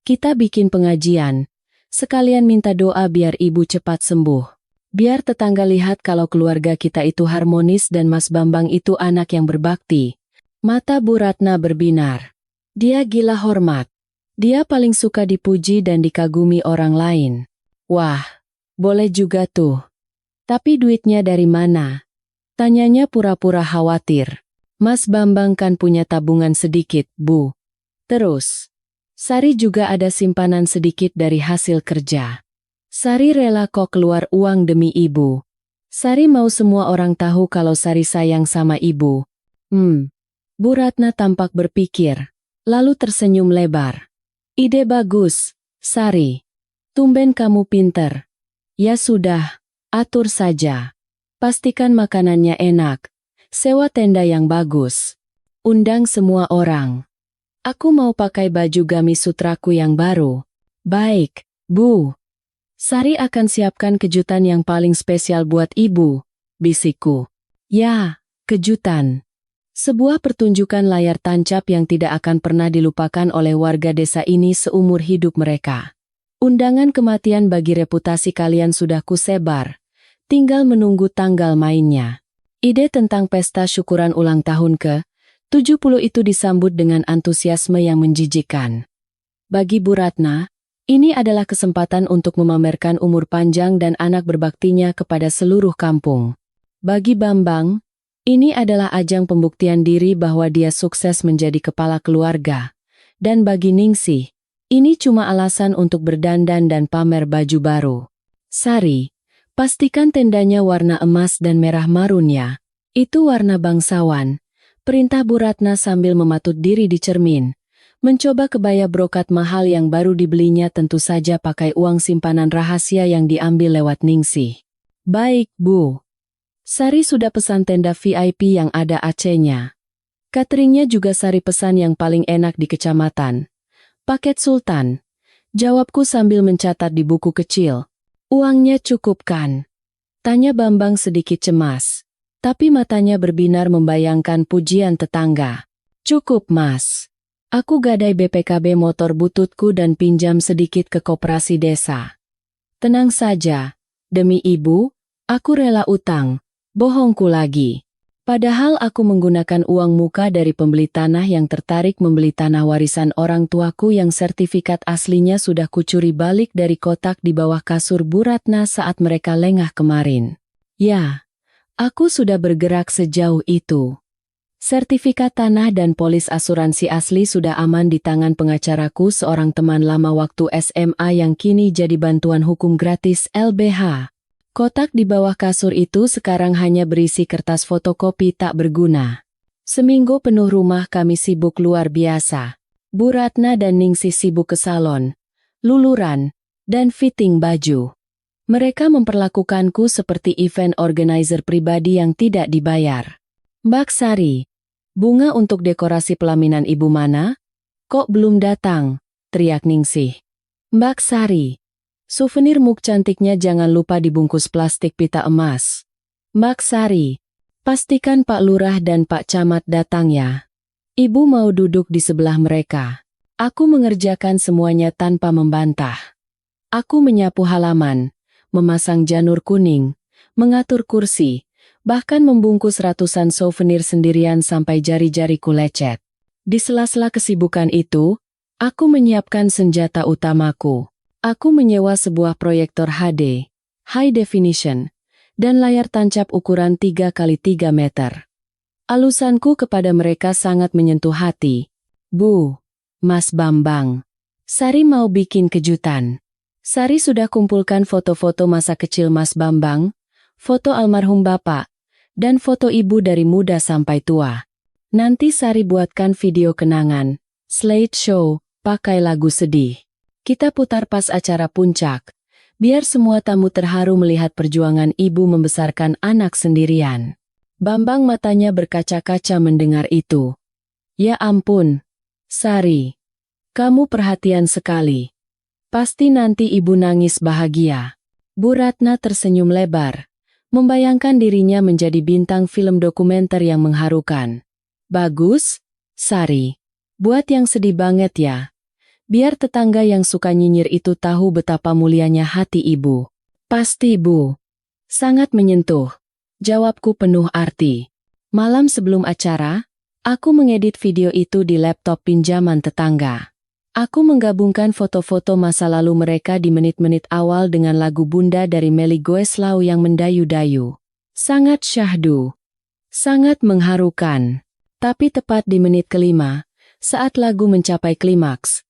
Kita bikin pengajian. Sekalian minta doa biar ibu cepat sembuh. Biar tetangga lihat kalau keluarga kita itu harmonis dan Mas Bambang itu anak yang berbakti. Mata Bu Ratna berbinar. Dia gila hormat. Dia paling suka dipuji dan dikagumi orang lain. Wah, boleh juga tuh. Tapi duitnya dari mana? Tanyanya pura-pura khawatir. Mas Bambang kan punya tabungan sedikit, Bu. Terus, Sari juga ada simpanan sedikit dari hasil kerja. Sari rela kok keluar uang demi ibu. Sari mau semua orang tahu kalau Sari sayang sama ibu. Bu Ratna tampak berpikir, lalu tersenyum lebar. Ide bagus, Sari. Tumben kamu pinter. Ya sudah, atur saja. Pastikan makanannya enak. Sewa tenda yang bagus. Undang semua orang. Aku mau pakai baju gamis sutraku yang baru. Baik, Bu. Sari akan siapkan kejutan yang paling spesial buat ibu, bisikku. Ya, kejutan. Sebuah pertunjukan layar tancap yang tidak akan pernah dilupakan oleh warga desa ini seumur hidup mereka. Undangan kematian bagi reputasi kalian sudah kusebar. Tinggal menunggu tanggal mainnya. Ide tentang pesta syukuran ulang tahun ke-70 itu disambut dengan antusiasme yang menjijikkan. Bagi Bu Ratna, ini adalah kesempatan untuk memamerkan umur panjang dan anak berbaktinya kepada seluruh kampung. Bagi Bambang, ini adalah ajang pembuktian diri bahwa dia sukses menjadi kepala keluarga. Dan bagi Ningsih, ini cuma alasan untuk berdandan dan pamer baju baru. Sari, pastikan tendanya warna emas dan merah marun ya. Itu warna bangsawan. Perintah Bu Ratna sambil mematut diri di cermin. Mencoba kebaya brokat mahal yang baru dibelinya tentu saja pakai uang simpanan rahasia yang diambil lewat Ningsih. Baik, Bu. Sari sudah pesan tenda VIP yang ada AC-nya. Cateringnya juga Sari pesan yang paling enak di kecamatan. Paket Sultan. Jawabku sambil mencatat di buku kecil. Uangnya cukup kan? Tanya Bambang sedikit cemas. Tapi matanya berbinar membayangkan pujian tetangga. Cukup mas. Aku gadai BPKB motor bututku dan pinjam sedikit ke koperasi desa. Tenang saja. Demi ibu, aku rela utang. Bohongku lagi. Padahal aku menggunakan uang muka dari pembeli tanah yang tertarik membeli tanah warisan orang tuaku yang sertifikat aslinya sudah kucuri balik dari kotak di bawah kasur Bu Ratna saat mereka lengah kemarin. Ya, aku sudah bergerak sejauh itu. Sertifikat tanah dan polis asuransi asli sudah aman di tangan pengacaraku, seorang teman lama waktu SMA yang kini jadi bantuan hukum gratis LBH. Kotak di bawah kasur itu sekarang hanya berisi kertas fotokopi tak berguna. Seminggu penuh rumah kami sibuk luar biasa. Bu Ratna dan Ningsih sibuk ke salon, luluran, dan fitting baju. Mereka memperlakukanku seperti event organizer pribadi yang tidak dibayar. Mbak Sari, bunga untuk dekorasi pelaminan ibu mana? Kok belum datang? Teriak Ningsih. Mbak Sari, souvenir muk cantiknya jangan lupa dibungkus plastik pita emas. Mbak Sari, pastikan Pak Lurah dan Pak Camat datang ya. Ibu mau duduk di sebelah mereka. Aku mengerjakan semuanya tanpa membantah. Aku menyapu halaman, memasang janur kuning, mengatur kursi, bahkan membungkus ratusan souvenir sendirian sampai jari-jariku lecet. Di sela-sela kesibukan itu, aku menyiapkan senjata utamaku. Aku menyewa sebuah proyektor HD, high definition, dan layar tancap ukuran 3x3 meter. Alusanku kepada mereka sangat menyentuh hati. Bu, Mas Bambang, Sari mau bikin kejutan. Sari sudah kumpulkan foto-foto masa kecil Mas Bambang, foto almarhum Bapak, dan foto ibu dari muda sampai tua. Nanti Sari buatkan video kenangan, slideshow, pakai lagu sedih. Kita putar pas acara puncak, biar semua tamu terharu melihat perjuangan ibu membesarkan anak sendirian. Bambang matanya berkaca-kaca mendengar itu. Ya ampun, Sari, kamu perhatian sekali. Pasti nanti ibu nangis bahagia. Bu Ratna tersenyum lebar, membayangkan dirinya menjadi bintang film dokumenter yang mengharukan. Bagus, Sari. Buat yang sedih banget ya. Biar tetangga yang suka nyinyir itu tahu betapa mulianya hati ibu. Pasti Bu. Sangat menyentuh. Jawabku penuh arti. Malam sebelum acara, aku mengedit video itu di laptop pinjaman tetangga. Aku menggabungkan foto-foto masa lalu mereka di menit-menit awal dengan lagu Bunda dari Melly Goeslaw yang mendayu-dayu. Sangat syahdu. Sangat mengharukan. Tapi tepat di menit kelima, saat lagu mencapai klimaks,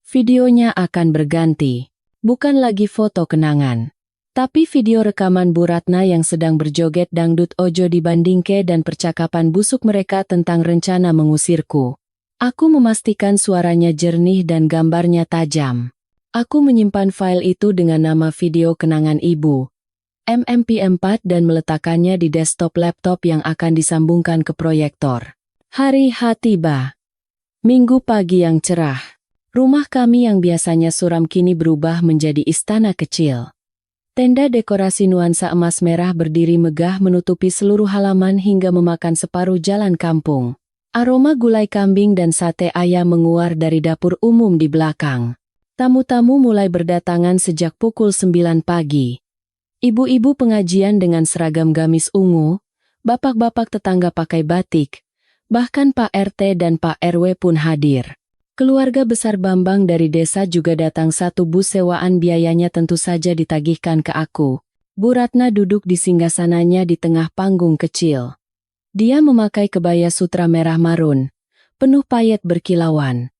videonya akan berganti. Bukan lagi foto kenangan, tapi video rekaman Bu Ratna yang sedang berjoget dangdut ojo dibandingke dan percakapan busuk mereka tentang rencana mengusirku. Aku memastikan suaranya jernih dan gambarnya tajam. Aku menyimpan file itu dengan nama video kenangan ibu, MP4, dan meletakkannya di desktop laptop yang akan disambungkan ke proyektor. Hari H tiba. Minggu pagi yang cerah. Rumah kami yang biasanya suram kini berubah menjadi istana kecil. Tenda dekorasi nuansa emas merah berdiri megah menutupi seluruh halaman hingga memakan separuh jalan kampung. Aroma gulai kambing dan sate ayam menguar dari dapur umum di belakang. Tamu-tamu mulai berdatangan sejak pukul 9 pagi. Ibu-ibu pengajian dengan seragam gamis ungu, bapak-bapak tetangga pakai batik, bahkan Pak RT dan Pak RW pun hadir. Keluarga besar Bambang dari desa juga datang. Satu bus sewaan, biayanya tentu saja ditagihkan ke aku. Bu Ratna duduk di singgasananya di tengah panggung kecil. Dia memakai kebaya sutra merah marun, penuh payet berkilauan.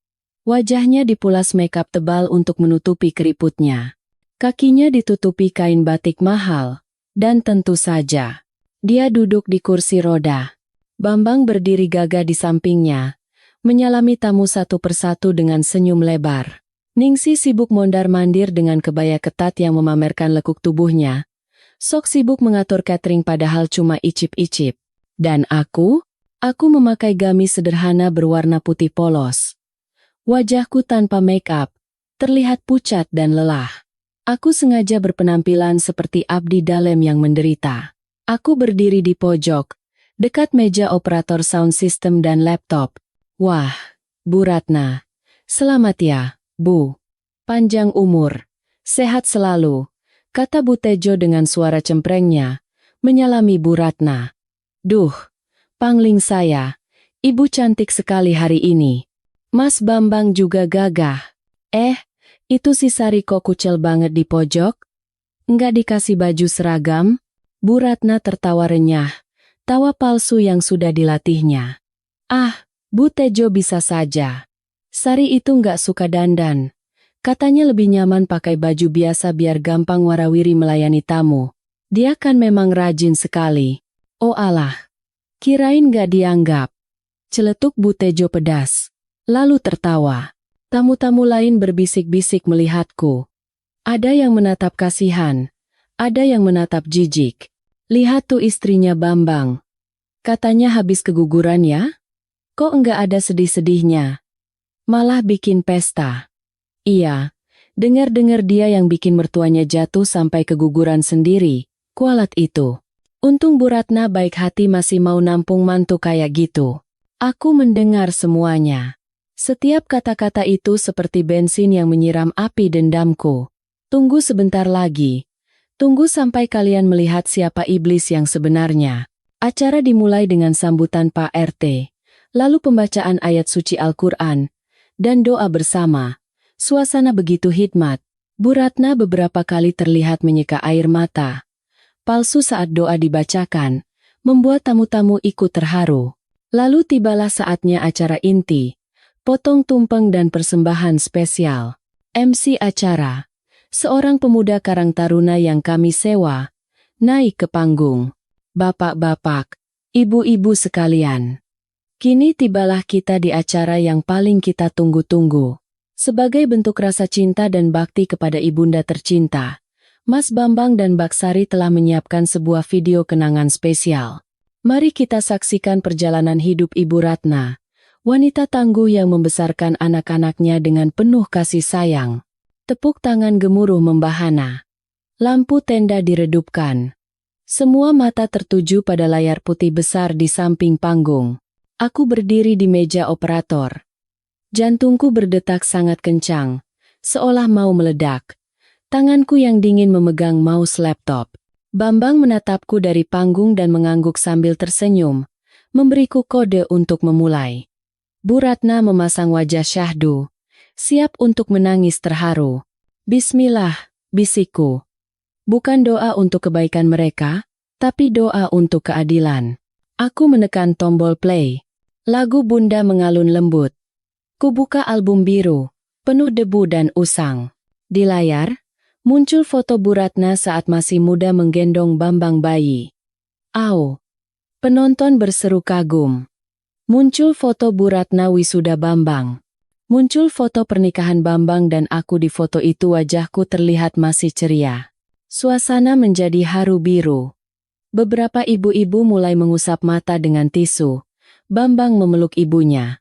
Wajahnya dipulas makeup tebal untuk menutupi keriputnya. Kakinya ditutupi kain batik mahal. Dan tentu saja, dia duduk di kursi roda. Bambang berdiri gagah di sampingnya, menyalami tamu satu persatu dengan senyum lebar. Ningsih sibuk mondar-mandir dengan kebaya ketat yang memamerkan lekuk tubuhnya, Sok sibuk mengatur catering padahal cuma icip-icip. Dan aku memakai gamis sederhana berwarna putih polos. Wajahku tanpa make up, terlihat pucat dan lelah. Aku sengaja berpenampilan seperti abdi dalam yang menderita. Aku berdiri di pojok, dekat meja operator sound system dan laptop. Wah, Bu Ratna. Selamat ya, Bu. Panjang umur. Sehat selalu, kata Bu Tejo dengan suara cemprengnya, menyalami Bu Ratna. Duh, pangling saya, Ibu cantik sekali hari ini. Mas Bambang juga gagah. Itu si Sari kok kucel banget di pojok? Enggak dikasih baju seragam? Bu Ratna tertawa renyah, tawa palsu yang sudah dilatihnya. Ah, Bu Tejo bisa saja. Sari itu enggak suka dandan. Katanya lebih nyaman pakai baju biasa biar gampang warawiri melayani tamu. Dia kan memang rajin sekali. Oh alah, kirain gak dianggap. Celetuk Bu Tejo pedas. Lalu tertawa. Tamu-tamu lain berbisik-bisik melihatku. Ada yang menatap kasihan. Ada yang menatap jijik. Lihat tuh istrinya Bambang. Katanya habis keguguran ya? Kok enggak ada sedih-sedihnya? Malah bikin pesta. Iya, dengar-dengar dia yang bikin mertuanya jatuh sampai keguguran sendiri. Kualat itu. Untung Bu Ratna baik hati masih mau nampung mantu kayak gitu. Aku mendengar semuanya. Setiap kata-kata itu seperti bensin yang menyiram api dendamku. Tunggu sebentar lagi. Tunggu sampai kalian melihat siapa iblis yang sebenarnya. Acara dimulai dengan sambutan Pak RT. Lalu pembacaan ayat suci Al-Quran. Dan doa bersama. Suasana begitu hikmat. Bu Ratna beberapa kali terlihat menyeka air mata. Palsu saat doa dibacakan, membuat tamu-tamu ikut terharu. Lalu tibalah saatnya acara inti, potong tumpeng dan persembahan spesial. MC acara, seorang pemuda Karang Taruna yang kami sewa, naik ke panggung. Bapak-bapak, ibu-ibu sekalian. Kini tibalah kita di acara yang paling kita tunggu-tunggu. Sebagai bentuk rasa cinta dan bakti kepada ibunda tercinta, Mas Bambang dan Mbak Sari telah menyiapkan sebuah video kenangan spesial. Mari kita saksikan perjalanan hidup Ibu Ratna, wanita tangguh yang membesarkan anak-anaknya dengan penuh kasih sayang. Tepuk tangan gemuruh membahana. Lampu tenda diredupkan. Semua mata tertuju pada layar putih besar di samping panggung. Aku berdiri di meja operator. Jantungku berdetak sangat kencang, seolah mau meledak. Tanganku yang dingin memegang mouse laptop. Bambang menatapku dari panggung dan mengangguk sambil tersenyum, memberiku kode untuk memulai. Bu Ratna memasang wajah syahdu, siap untuk menangis terharu. Bismillah, bisikku. Bukan doa untuk kebaikan mereka, tapi doa untuk keadilan. Aku menekan tombol play. Lagu Bunda mengalun lembut. Kubuka album biru, penuh debu dan usang. Di layar, muncul foto Bu Ratna saat masih muda menggendong Bambang bayi. Au! Penonton berseru kagum. Muncul foto Bu Ratna wisuda Bambang. Muncul foto pernikahan Bambang dan aku di foto itu wajahku terlihat masih ceria. Suasana menjadi haru biru. Beberapa ibu-ibu mulai mengusap mata dengan tisu. Bambang memeluk ibunya.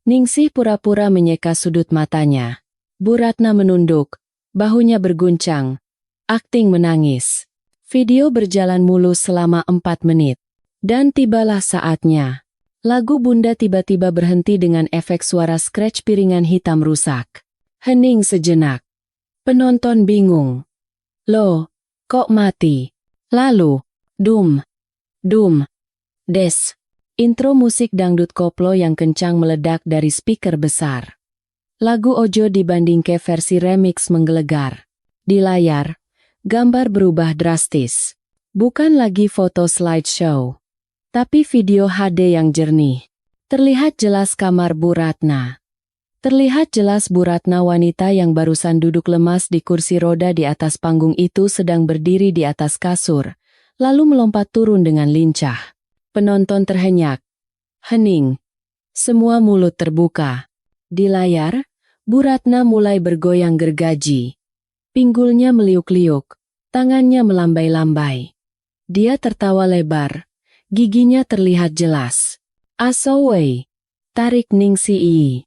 Ningsih pura-pura menyeka sudut matanya. Bu Ratna menunduk, bahunya berguncang. Akting menangis. Video berjalan mulus selama 4 menit. Dan tibalah saatnya. Lagu Bunda tiba-tiba berhenti dengan efek suara scratch piringan hitam rusak. Hening sejenak. Penonton bingung. Loh, kok mati? Lalu, dum, dum, des. Intro musik dangdut koplo yang kencang meledak dari speaker besar. Lagu Ojo dibandingke versi remix menggelegar. Di layar, gambar berubah drastis. Bukan lagi foto slideshow, tapi video HD yang jernih. Terlihat jelas kamar Bu Ratna. Terlihat jelas Bu Ratna wanita yang barusan duduk lemas di kursi roda di atas panggung itu sedang berdiri di atas kasur, lalu melompat turun dengan lincah. Penonton terhenyak. Hening. Semua mulut terbuka. Di layar, Bu Ratna mulai bergoyang gergaji. Pinggulnya meliuk-liuk. Tangannya melambai-lambai. Dia tertawa lebar. Giginya terlihat jelas. Asowei. Tarik Ningsi.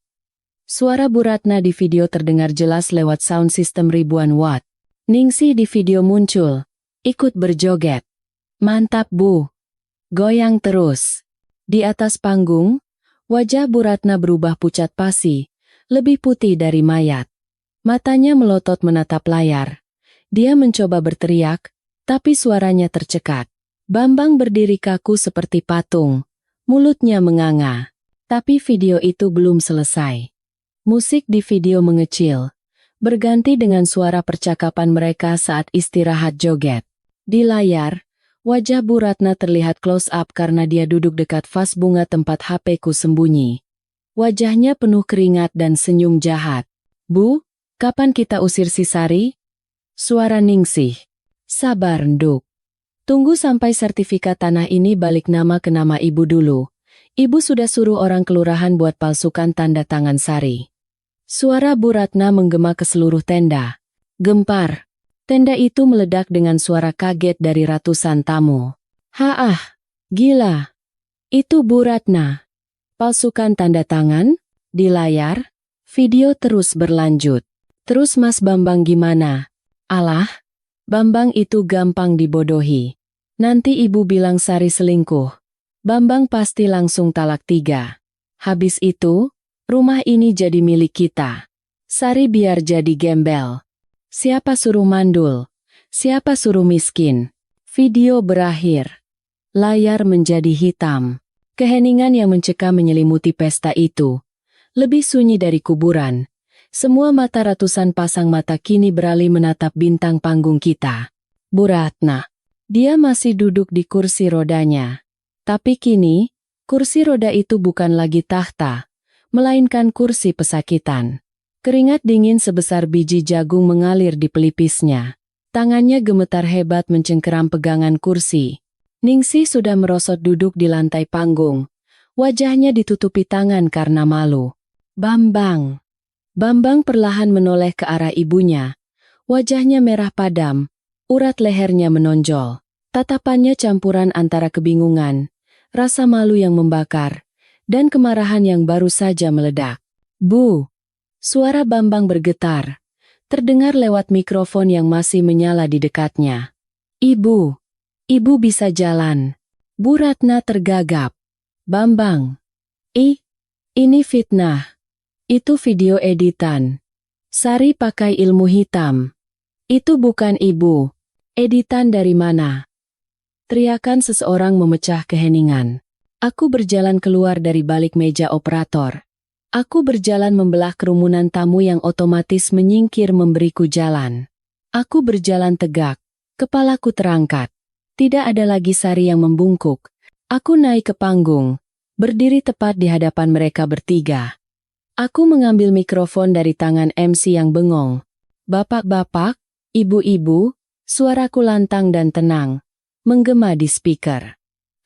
Suara Bu Ratna di video terdengar jelas lewat sound system ribuan watt. Ningsi di video muncul. Ikut berjoget. Mantap Bu. Goyang terus. Di atas panggung, wajah Bu Ratna berubah pucat pasi. Lebih putih dari mayat. Matanya melotot menatap layar. Dia mencoba berteriak, tapi suaranya tercekat. Bambang berdiri kaku seperti patung. Mulutnya menganga. Tapi video itu belum selesai. Musik di video mengecil. Berganti dengan suara percakapan mereka saat istirahat joget. Di layar, wajah Bu Ratna terlihat close up karena dia duduk dekat vas bunga tempat HP-ku sembunyi. Wajahnya penuh keringat dan senyum jahat. Bu, kapan kita usir si Sari? Suara Ningsih. Sabar, Nduk. Tunggu sampai sertifikat tanah ini balik nama ke nama ibu dulu. Ibu sudah suruh orang kelurahan buat palsukan tanda tangan Sari. Suara Bu Ratna menggema ke seluruh tenda. Gempar. Tenda itu meledak dengan suara kaget dari ratusan tamu. Haah, gila. Itu Bu Ratna. Palsukan tanda tangan? Di layar, video terus berlanjut. Terus Mas Bambang gimana? Alah, Bambang itu gampang dibodohi. Nanti ibu bilang Sari selingkuh. Bambang pasti langsung talak 3. Habis itu, rumah ini jadi milik kita. Sari biar jadi gembel. Siapa suruh mandul? Siapa suruh miskin? Video berakhir. Layar menjadi hitam. Keheningan yang mencekam menyelimuti pesta itu. Lebih sunyi dari kuburan. Semua mata ratusan pasang mata kini beralih menatap bintang panggung kita. Bu Ratna. Dia masih duduk di kursi rodanya. Tapi kini, kursi roda itu bukan lagi tahta, melainkan kursi pesakitan. Keringat dingin sebesar biji jagung mengalir di pelipisnya. Tangannya gemetar hebat mencengkeram pegangan kursi. Ningsih sudah merosot duduk di lantai panggung. Wajahnya ditutupi tangan karena malu. Bambang. Bambang perlahan menoleh ke arah ibunya. Wajahnya merah padam, urat lehernya menonjol. Tatapannya campuran antara kebingungan, rasa malu yang membakar, dan kemarahan yang baru saja meledak. Bu! Suara Bambang bergetar, terdengar lewat mikrofon yang masih menyala di dekatnya. Ibu! Ibu bisa jalan. Bu Ratna tergagap. Bambang! Ini fitnah. Itu video editan. Sari pakai ilmu hitam. Itu bukan ibu. Editan dari mana? Teriakan seseorang memecah keheningan. Aku berjalan keluar dari balik meja operator. Aku berjalan membelah kerumunan tamu yang otomatis menyingkir memberiku jalan. Aku berjalan tegak. Kepalaku terangkat. Tidak ada lagi Sari yang membungkuk. Aku naik ke panggung. Berdiri tepat di hadapan mereka bertiga. Aku mengambil mikrofon dari tangan MC yang bengong. Bapak-bapak, ibu-ibu, suaraku lantang dan tenang, menggema di speaker.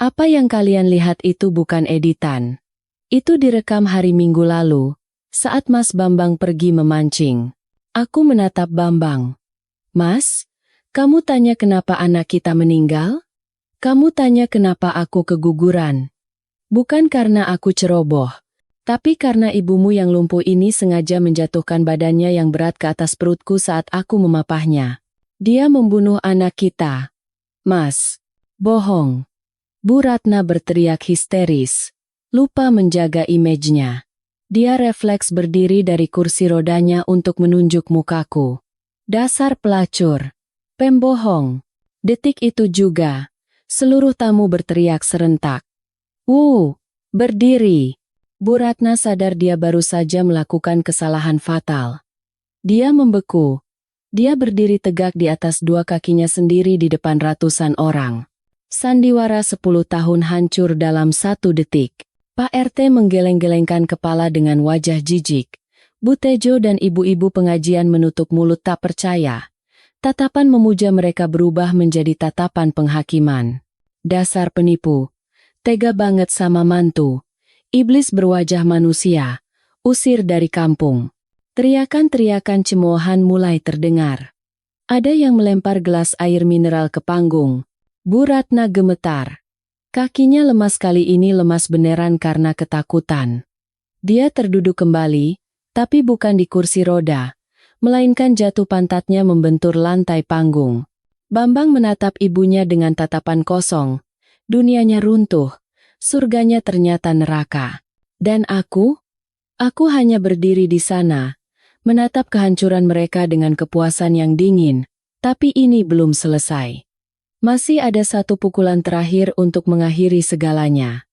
Apa yang kalian lihat itu bukan editan. Itu direkam hari Minggu lalu, saat Mas Bambang pergi memancing. Aku menatap Bambang. Mas, kamu tanya kenapa anak kita meninggal? Kamu tanya kenapa aku keguguran? Bukan karena aku ceroboh. Tapi karena ibumu yang lumpuh ini sengaja menjatuhkan badannya yang berat ke atas perutku saat aku memapahnya. Dia membunuh anak kita. Mas, bohong. Bu Ratna berteriak histeris. Lupa menjaga image-nya. Dia refleks berdiri dari kursi rodanya untuk menunjuk mukaku. Dasar pelacur. Pembohong. Detik itu juga, seluruh tamu berteriak serentak. Berdiri. Bu Ratna sadar dia baru saja melakukan kesalahan fatal. Dia membeku. Dia berdiri tegak di atas dua kakinya sendiri di depan ratusan orang. Sandiwara 10 tahun hancur dalam 1 detik. Pak RT menggeleng-gelengkan kepala dengan wajah jijik. Bu Tejo dan ibu-ibu pengajian menutup mulut tak percaya. Tatapan memuja mereka berubah menjadi tatapan penghakiman. Dasar penipu. Tega banget sama mantu. Iblis berwajah manusia, usir dari kampung. Teriakan-teriakan cemoohan mulai terdengar. Ada yang melempar gelas air mineral ke panggung. Bu Ratna gemetar. Kakinya lemas, kali ini lemas beneran karena ketakutan. Dia terduduk kembali, tapi bukan di kursi roda, melainkan jatuh pantatnya membentur lantai panggung. Bambang menatap ibunya dengan tatapan kosong. Dunianya runtuh, surganya ternyata neraka. Dan aku? Aku hanya berdiri di sana, menatap kehancuran mereka dengan kepuasan yang dingin, tapi ini belum selesai. Masih ada satu pukulan terakhir untuk mengakhiri segalanya.